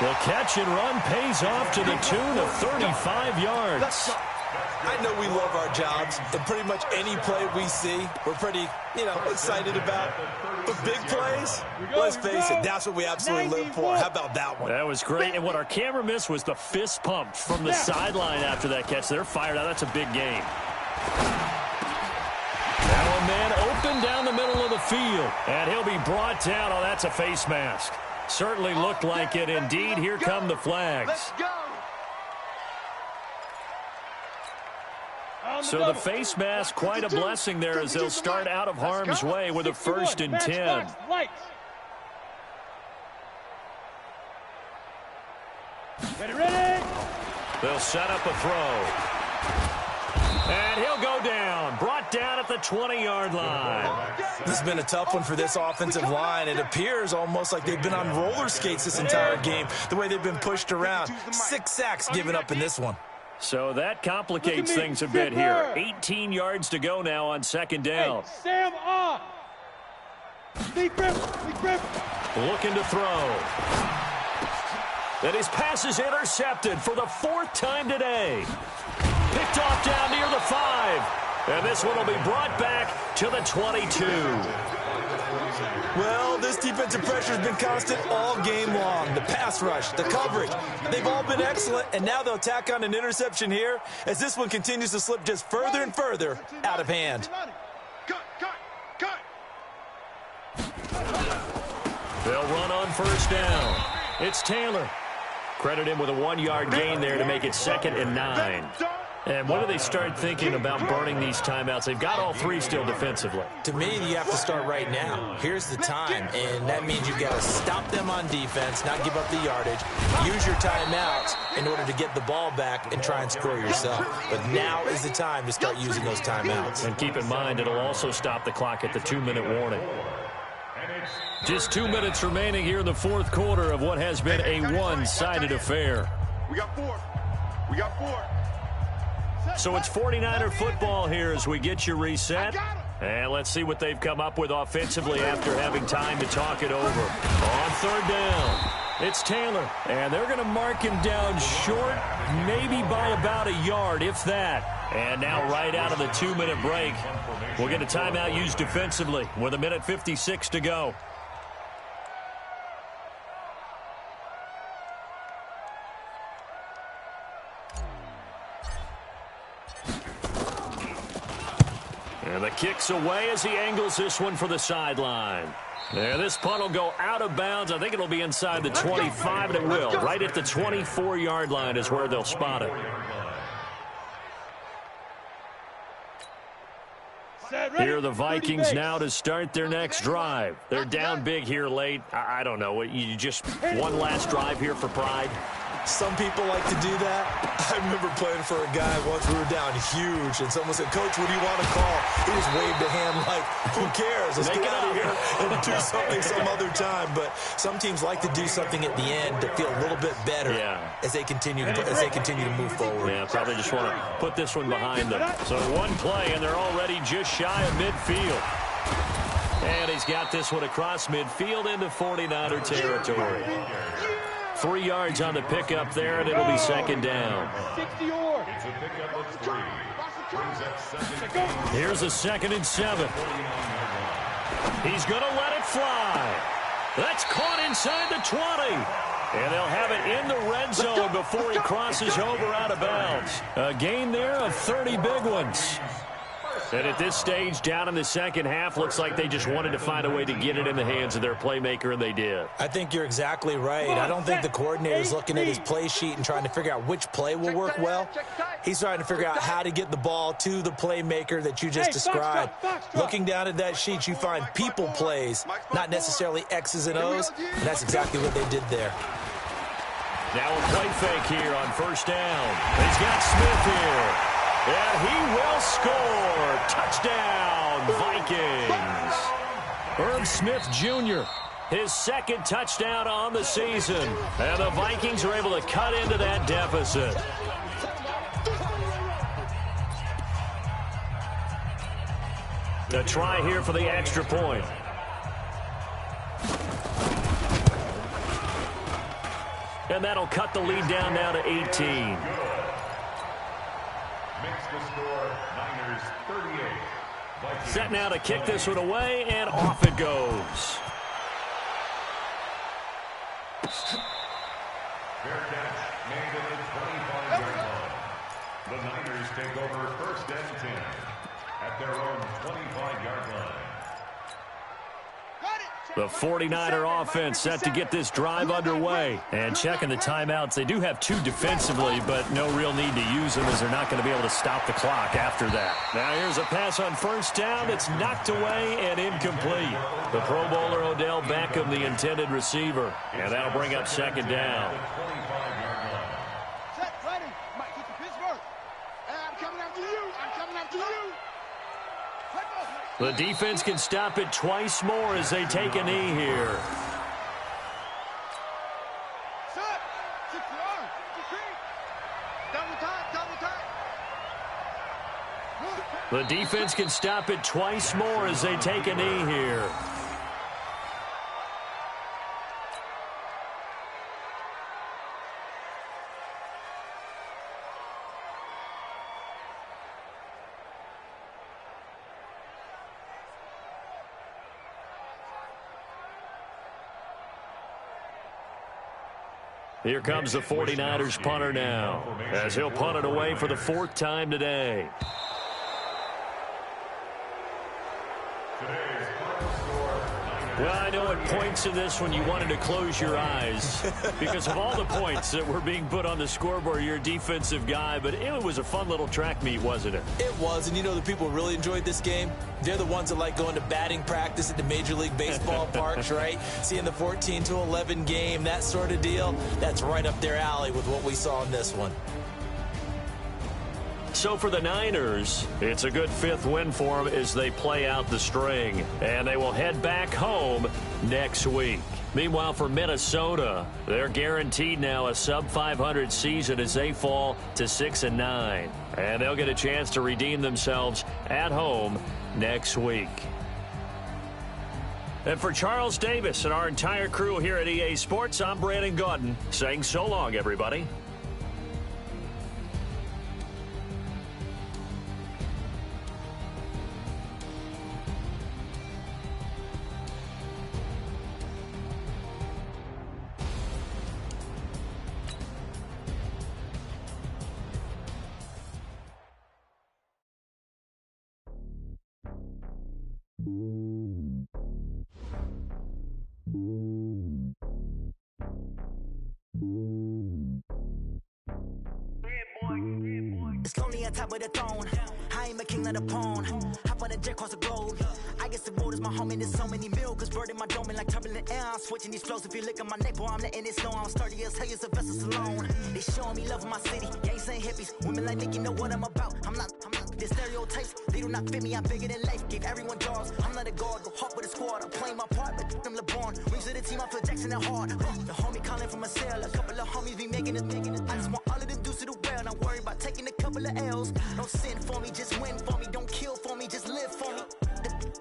The catch and run pays off to the tune of 35 yards. I know we love our jobs, and pretty much any play we see, we're pretty, excited about. But big plays, let's face it, that's what we absolutely live for. How about that one? That was great, and what our camera missed was the fist pump from the sideline after that catch. They're fired out. That's a big game. Now a man open down the middle of the field, and he'll be brought down. Oh, that's a face mask. Certainly looked like it. Indeed, here come the flags. Let's go. So the face mask, quite a blessing there as they'll start out of harm's way with a 1st and 10. Ready. They'll set up a throw. And he'll go down. Brought down at the 20-yard line. This has been a tough one for this offensive line. It appears almost like they've been on roller skates this entire game, the way they've been pushed around. 6 sacks given up in this one. So that complicates things a bit here. 18 yards to go now on 2nd down. Hey, Sam on. Looking to throw. And his pass is intercepted for the 4th time today. Picked off down near the 5. And this one will be brought back to the 22. Well, this defensive pressure has been constant all game long. The pass rush, the coverage, they've all been excellent, and now they'll tack on an interception here as this one continues to slip just further and further out of hand. Cut. They'll run on 1st down. It's Taylor. Credit him with a 1-yard gain there to make it 2nd and 9. And when do they start thinking about burning these timeouts? They've got all three still defensively. To me, you have to start right now. Here's the time, and that means you've got to stop them on defense, not give up the yardage, use your timeouts in order to get the ball back and try and score yourself. But now is the time to start using those timeouts. And keep in mind, it'll also stop the clock at the 2-minute warning. Just 2 minutes remaining here in the fourth quarter of what has been a one-sided affair. We got four. We got four. So it's 49er football here as we get you reset. And let's see what they've come up with offensively after having time to talk it over. On third down, it's Taylor. And they're going to mark him down short, maybe by about a yard, if that. And now right out of the 2-minute break, we'll get a timeout used defensively with 1:56 to go. And the kick's away as he angles this one for the sideline. Yeah, this punt will go out of bounds. I think it'll be inside the 25, and it will. Right at the 24-yard line is where they'll spot it. Here are the Vikings now to start their next drive. They're down big here late. I don't know. You just one last drive here for pride? Some people like to do that. I remember playing for a guy once. We were down huge, and someone said, "Coach, what do you want to call?" He just waved a hand like, "Who cares? Let's get out of here and do something some other time." But some teams like to do something at the end to feel a little bit better as they continue to move forward. Yeah, probably just want to put this one behind them. So one play, and they're already just shy of midfield. And he's got this one across midfield into 49er territory. 3 yards on the pickup there, and it'll be second down. Here's a 2nd and 7. He's going to let it fly. That's caught inside the 20. And they'll have it in the red zone before he crosses over out of bounds. A gain there of 30 big ones. And at this stage, down in the second half, looks like they just wanted to find a way to get it in the hands of their playmaker, and they did. I think you're exactly right. I don't think the coordinator's looking at his play sheet and trying to figure out which play will work well. He's trying to figure out how to get the ball to the playmaker that you just described. Looking down at that sheet, you find people plays, not necessarily X's and O's, and that's exactly what they did there. Now a play fake here on first down. He's got Smith here. And he will score. Touchdown, Vikings. Irv Smith Jr., his 2nd touchdown on the season. And the Vikings are able to cut into that deficit. A try here for the extra point. And that'll cut the lead down now to 18. Set now to kick this one away, and off it goes. Fair catch made at the 25-yard line. The Niners take over 1st and 10 at their own 25-yard line. The 49er offense set to get this drive underway. And checking the timeouts, they do have 2 defensively, but no real need to use them as they're not going to be able to stop the clock after that. Now here's a pass on first down. It's knocked away and incomplete. The Pro Bowler Odell Beckham, the intended receiver. And that'll bring up second down. Set, ready. Mike, get to Pittsburgh. I'm coming after you. I'm coming after you. The defense can stop it twice more as they take a knee here. Set. 6 yards. Double time. The defense can stop it twice more as they take a knee here. Here comes the 49ers punter now, as he'll punt it away for the 4th time today. Today's final score, Well, I know at points in this when you wanted to close your eyes because of all the points that were being put on the scoreboard. You're a defensive guy, but it was a fun little track meet, wasn't it? It was, and you know the people really enjoyed this game? They're the ones that like going to batting practice at the Major League Baseball parks, right? Seeing the 14-11 game, that sort of deal. That's right up their alley with what we saw in this one. So for the Niners, it's a good fifth win for them as they play out the string. And they will head back home next week. Meanwhile, for Minnesota, they're guaranteed now a sub-500 season as they fall to 6-9. And they'll get a chance to redeem themselves at home next week. And for Charles Davis and our entire crew here at EA Sports, I'm Brandon Gaudin saying so long, everybody. It's lonely on top of the throne. I ain't a king of the pawn. Hop on a jet across the globe. I guess the world is my home and there's so many milkers burning my dome like turbulent air. I'm switching these flows. If you look at my neck, boy, I'm letting it slow. I'm sturdy as hell as a vessel alone. They showing me love in my city. Gangs ain't hippies. Women like think you know what I'm about. I'm not. The stereotypes, they do not fit me. I'm bigger than life. Gave everyone jobs. I'm not a guard. Go hard with a squad. I'm playing my part, but them LeBron. Rings to the team. I feel Jackson and hard. The homie calling from a cell. A couple of homies be making it. I just want all of them dudes to do well. Not worry about taking a couple of L's. Don't sin for me, just win for me. Don't kill for me, just live for me.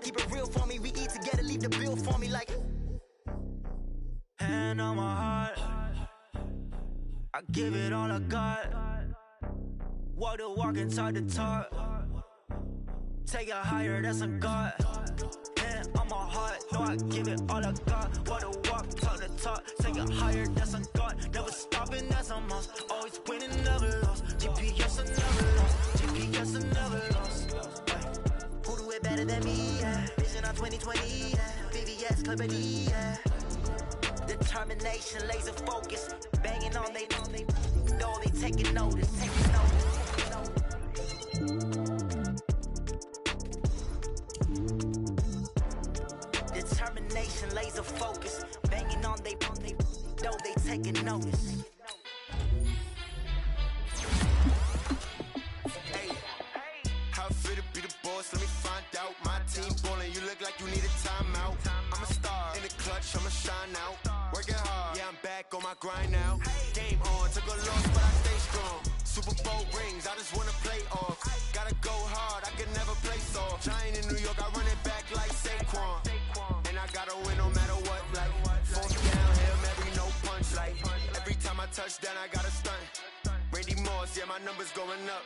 Keep it real for me. We eat together, leave the bill for me like. Hand on my heart, I give it all I got. Walk the walk and talk the talk. Take it higher, that's a God. Hand on my heart, no, I give it all I got. Walk the walk, talk the talk. Take it higher, that's a God. Never stopping, that's a must. Always winning, never lost. GPS, I never lost. GPS, I never lost. Who do it better than me? Yeah. Vision on 2020. Yeah. VVS, Clippity. Yeah. Determination, laser focus. Banging on they know they taking notice. Taking notice. Determination, laser focus. Banging on they know they taking notice. Hey, how fit to be the boss? Let me find out. My team ballin', you look like you need a timeout. I'm a star in the clutch, I'ma shine out. Working hard, yeah, I'm back on my grind now. Game on, took a loss, but I stay strong. Super Bowl rings, I just wanna play off. Gotta go hard, I can never play soft. Giant in New York, I run it back like Saquon. And I gotta win no matter what, like fourth down, Hail Mary, no punch, like every time I touch down, I gotta stunt. Randy Moss, yeah, my numbers going up.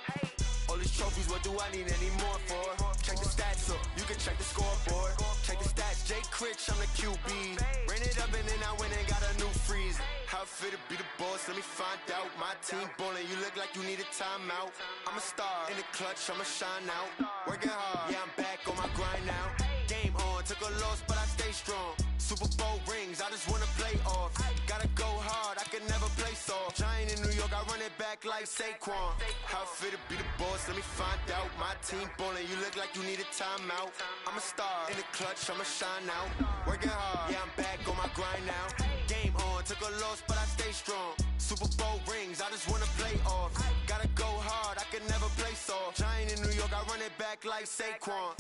All these trophies, what do I need any more for? Check the stats up, you can check the scoreboard. Check the stats, Jay Critch, I'm the QB. Ran it up and then I went and got a new freeze. How fit to be the boss, let me find out. My team ballin', you look like you need a timeout. I'm a star in the clutch, I'ma shine out. Working hard, yeah, I'm back on my grind now. Game on, took a loss, but I stay strong. Super Bowl rings, I just wanna play off. Gotta go hard, I can never play soft. Giant in New York, I run it back like Saquon. How fit to be the boss, let me find out. My team ballin', you look like you need a timeout. I'm a star in the clutch, I'ma shine out. Working hard, yeah, I'm back on my grind now. Game on, took a loss, but I stay strong. Super Bowl rings, I just wanna play off. Gotta go hard, I can never play soft. Giant in New York, I run it back like Saquon.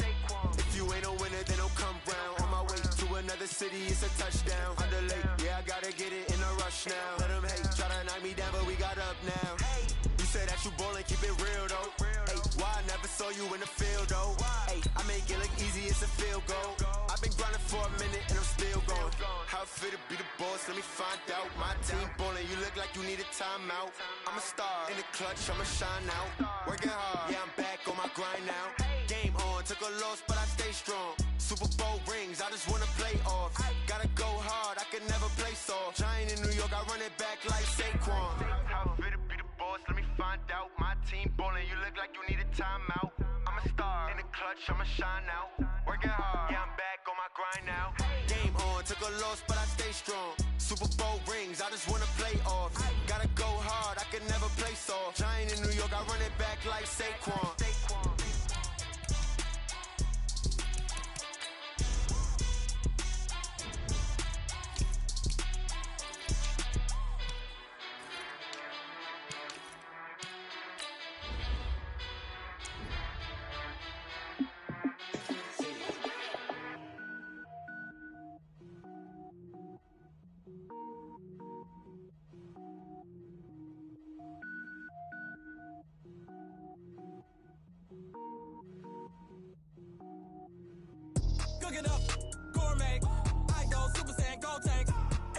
If you ain't a winner, then don't come round. On my way to another city, it's a touchdown. Underlay, yeah, I gotta get it in a rush now. Let them hate, try to knock me down, but we got up now. You say that you ballin', keep it real though. Hey, why I never saw you in the field though? Hey, I make it look easy, it's a field goal. I've been grinding for a minute and I'm still going. How fit to be the boss, let me find out. My team ballin', you look like you need a timeout. I'm a star in the clutch, I'ma shine out. Working hard, yeah, I'm back on my grind now. Game on, took a loss, but I stay strong. Super Bowl rings, I just wanna play off. Gotta go hard, I can never play soft. Giant in New York, I run it back like Saquon. How fit to be the boss, let me find out. My team ballin', you look like you need a timeout. I'm a star in the clutch, I'ma shine out. Working hard, yeah, I'm back on my grind now. Game on. took a loss, but I stay strong. Super Bowl rings, I just wanna play off. Gotta go hard, I can never play soft. Giant in New York, I run it back like Saquon. Cook it up, gourmet. I go Super Saiyan, gold tank.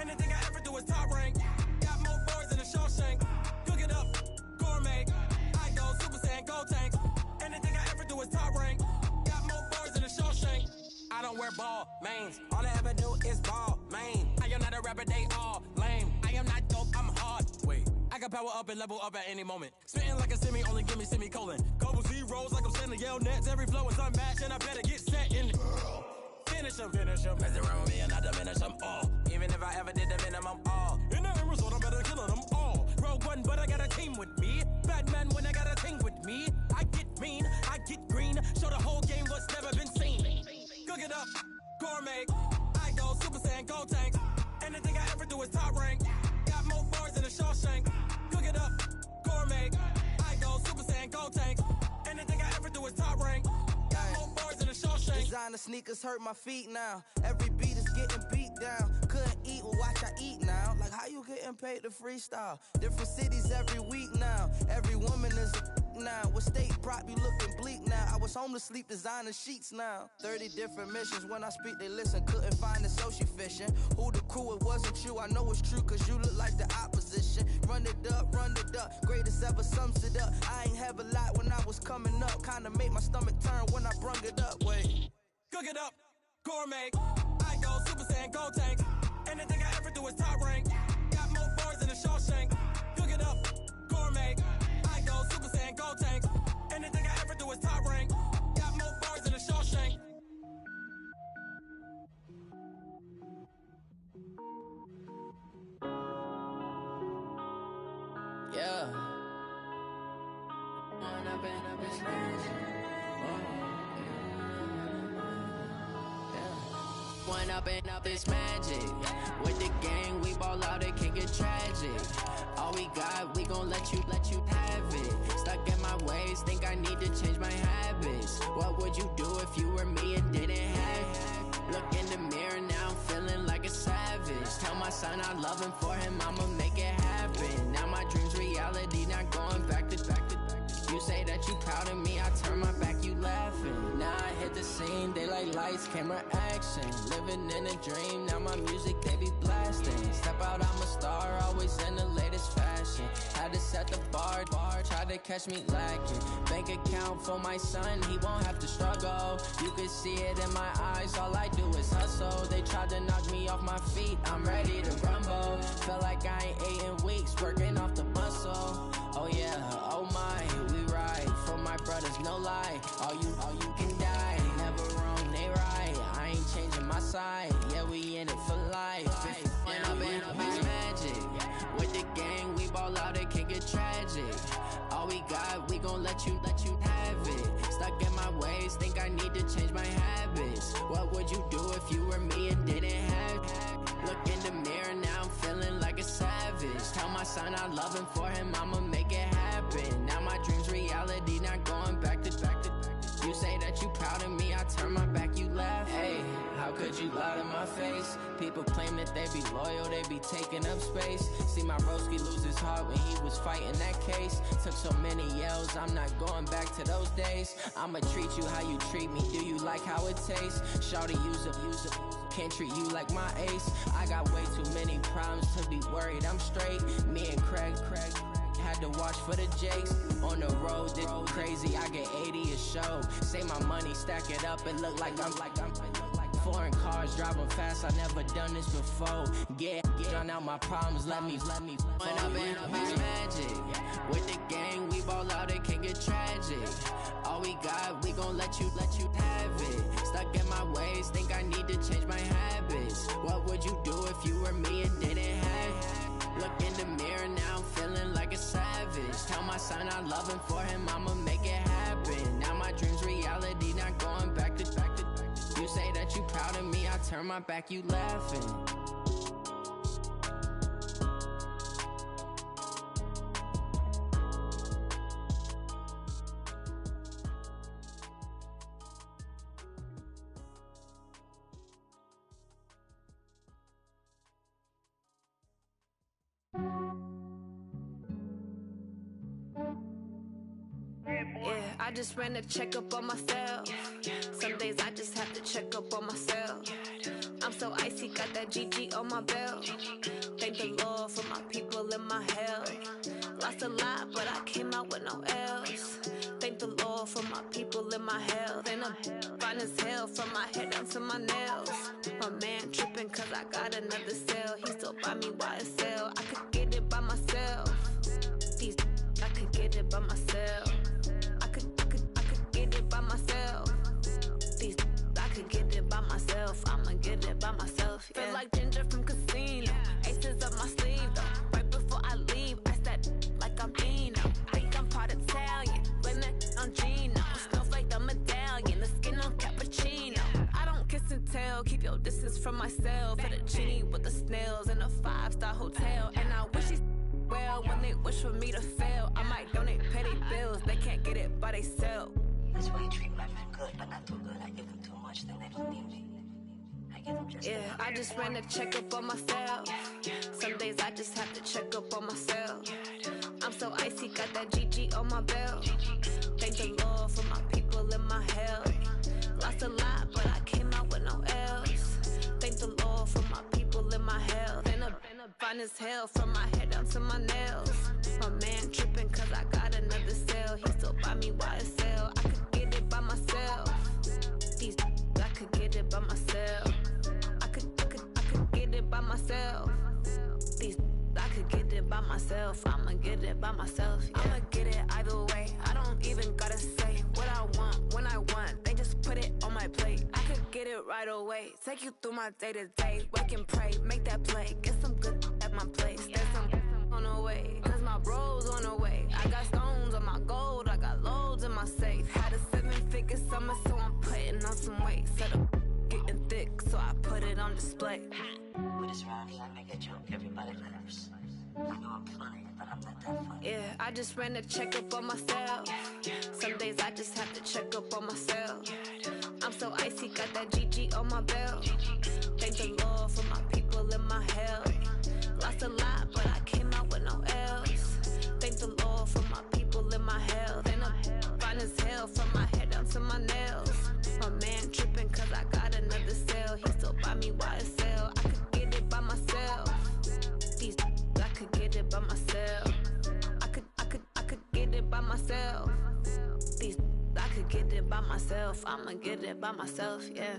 Anything I ever do is top rank. Got more boards than a Shawshank. Cook it up, gourmet. I go Super Saiyan, gold tank. Anything I ever do is top rank. Got more boards than a Shawshank. I don't wear ball mains. All I ever do is ball main. I am not a rapper, they all lame. I am not dope, I'm hard. Wait, I can power up and level up at any moment. Spitting like a semi, only give me semicolon. Couple zeros like I'm sending yell nets. Every flow is unmatched and I better get set in. Finish them. Mess around with me and I diminish them all. Even if I ever did the minimum all. In the end result, I'm better killing them all. Rogue One, but I got a team with me. Batman when I got a thing with me. I get mean, I get green. Show the whole game what's never been seen. Cook it up, gourmet. I go Super Saiyan, gold tank. Anything I ever do is top rank. Got more bars than a Shawshank. Cook it up, gourmet. I go Super Saiyan, gold tank. Anything I ever do is top rank. Got more bars than a Shawshank. Designer sneakers hurt my feet now. Every beat is getting beat down. Couldn't eat, well watch I eat now. Like how you getting paid to freestyle? Different cities every week now. Every woman is a now. With state prop, you looking bleak now. I was home to sleep, designer sheets now. 30 different missions. When I speak, they listen. Couldn't find it, so she fishing. Who the crew? It wasn't you. I know it's true, cause you look like the opposition. Run it up. Greatest ever sums it up. I ain't have a lot when I was coming up. Kinda made my stomach turn when I brung it up. Wait. Cook it up, gourmet. I go Super Saiyan, gold tank. Anything I ever do is top rank. Got more bars than a Shawshank. Cook it up, gourmet. I go Super Saiyan, gold tank. Anything I ever do is top rank. Got more bars than a Shawshank. Yeah. One up and up is magic. With the gang, we ball out, it can get tragic. All we got, we gon' let you have it. Stuck in my ways, think I need to change my habits. What would you do if you were me and didn't have it? Look in the mirror now, I'm feeling like a savage. Tell my son I love him, for him I'ma make it happen. Now my dream's reality, not going back to. You say that you proud of me, I turn my back, you laughing. Now I hit the scene, daylight lights, camera action. Living in a dream, now my music, they be blasting. Step out, I'm a star, always in the latest fashion. Had to set the bar, try to catch me lacking. Bank account for my son, he won't have to struggle. You can see it in my eyes, all I do is hustle. They tried to knock me off my feet, I'm ready to rumble. Feel like I ain't ate in weeks, working off the muscle. Oh yeah, oh my, we ride for my brothers, no lie. All you can die, never wrong, they right. I ain't changing my side, yeah, we in it for life. When up and up is magic. With the gang, we ball out, it can get tragic. All we got, we gon' let you have it. Stuck in my ways, think I need to change my habits. What would you do if you were me and didn't have it? Look in the mirror now, I'm feeling like a savage. Tell my son I love him, for him I'ma make it happen. Now my dream's reality, not going back to. You say that you proud of me, I turn my back, you laugh. Hey, how could you lie to my face? People claim that they be loyal, they be taking up space. See my broski lose his heart when he was fighting that case. Took so many yells, I'm not going back to those days. I'ma treat you how you treat me, do you like how it tastes? Shawty, use up, can't treat you like my ace. I got way too many problems to be worried, I'm straight. Me and Craig had to watch for the Jakes. On the road, this crazy, I get 80 a show. Say my money, stack it up, it look like I'm foreign cars, driving fast, I never done this before. Get drown out my problems, let me When up and up is magic. With the gang, we ball out, it can get tragic. All we got, we gon' let you have it. Stuck in my ways, think I need to change my habits. What would you do if you were me and didn't have? Look in the mirror now, I'm feeling like a savage. Tell my son I love him, for him I'ma make it happen. Now my dream's reality, not going back to. You say that you proud of me, I turn my back, you laughing. Yeah, I just ran a checkup on myself. Some days I just have to check up on myself. I'm so icy, got that GG on my belt. Thank the Lord for my people and my health. Lost a lot, but I came out with no else. Thank the Lord for my people and my health. And I'm fine as hell from my head down to my nails. My man tripping cause I got another cell. He still buy me YSL. I could get it by myself. These I could get it by myself. I could get it by myself. These I could get it by myself. I'ma get it by myself. Yeah. Feel like Ginger from Casino. Aces up my sleeve though. Right before I leave, I said like I'm Dino. Think I'm part Italian. Blame that on Gino. Snowflake the medallion. The skin on cappuccino. I don't kiss and tell. Keep your distance from myself. Fettuccine with the snails in a 5-star hotel. And I wish he's well when they wish for me to fail. I might donate petty bills. They can't get it by themselves. This way you treat my men good, but not too good. I give them too much, then they don't need me. I give them just yeah, I just ran a checkup on myself. Some days I just have to check up on myself. I'm so icy, got that GG on my belt. Thank the Lord for my people and my health. Lost a lot, but I came out with no else. Thank the Lord for my people and my health. And I'm fine as hell from my head down to my nails. My man tripping cause I got another cell. He still buy me YSL. I could get it by myself. These I could get it by myself. I could get it by myself. These I could get it by myself. I'ma get it by myself. Yeah. I'ma get it either way. I don't even gotta say what I want when I want. They just put it on my plate. I could get it right away. Take you through my day to day. Wake and pray, make that play. Get some good at my place. There's some on the way. Cause my bro's on the way. I got stones on my gold. I got loads in my safe. Had a 7-figure summer, so I'm putting on some weight. Set up getting thick, so I put it on display. With this round here, I make a joke. Everybody laughs. I know I'm funny, but I'm not that funny. Yeah, I just ran a checkup on myself. Some days I just have to check up on myself. I'm so icy, got that GG on my belt. Thank the Lord for my people and my health. Lost a lot, but I came out with no else. Thank the Lord for my people and my health. And I'm fine as hell from my head down to my nails. My man tripping cause I got another cell. He still buy me YSL. I could get it by myself. These I could get it by myself. I could get it by myself. These I could get it by myself. I'ma get it by myself, yeah.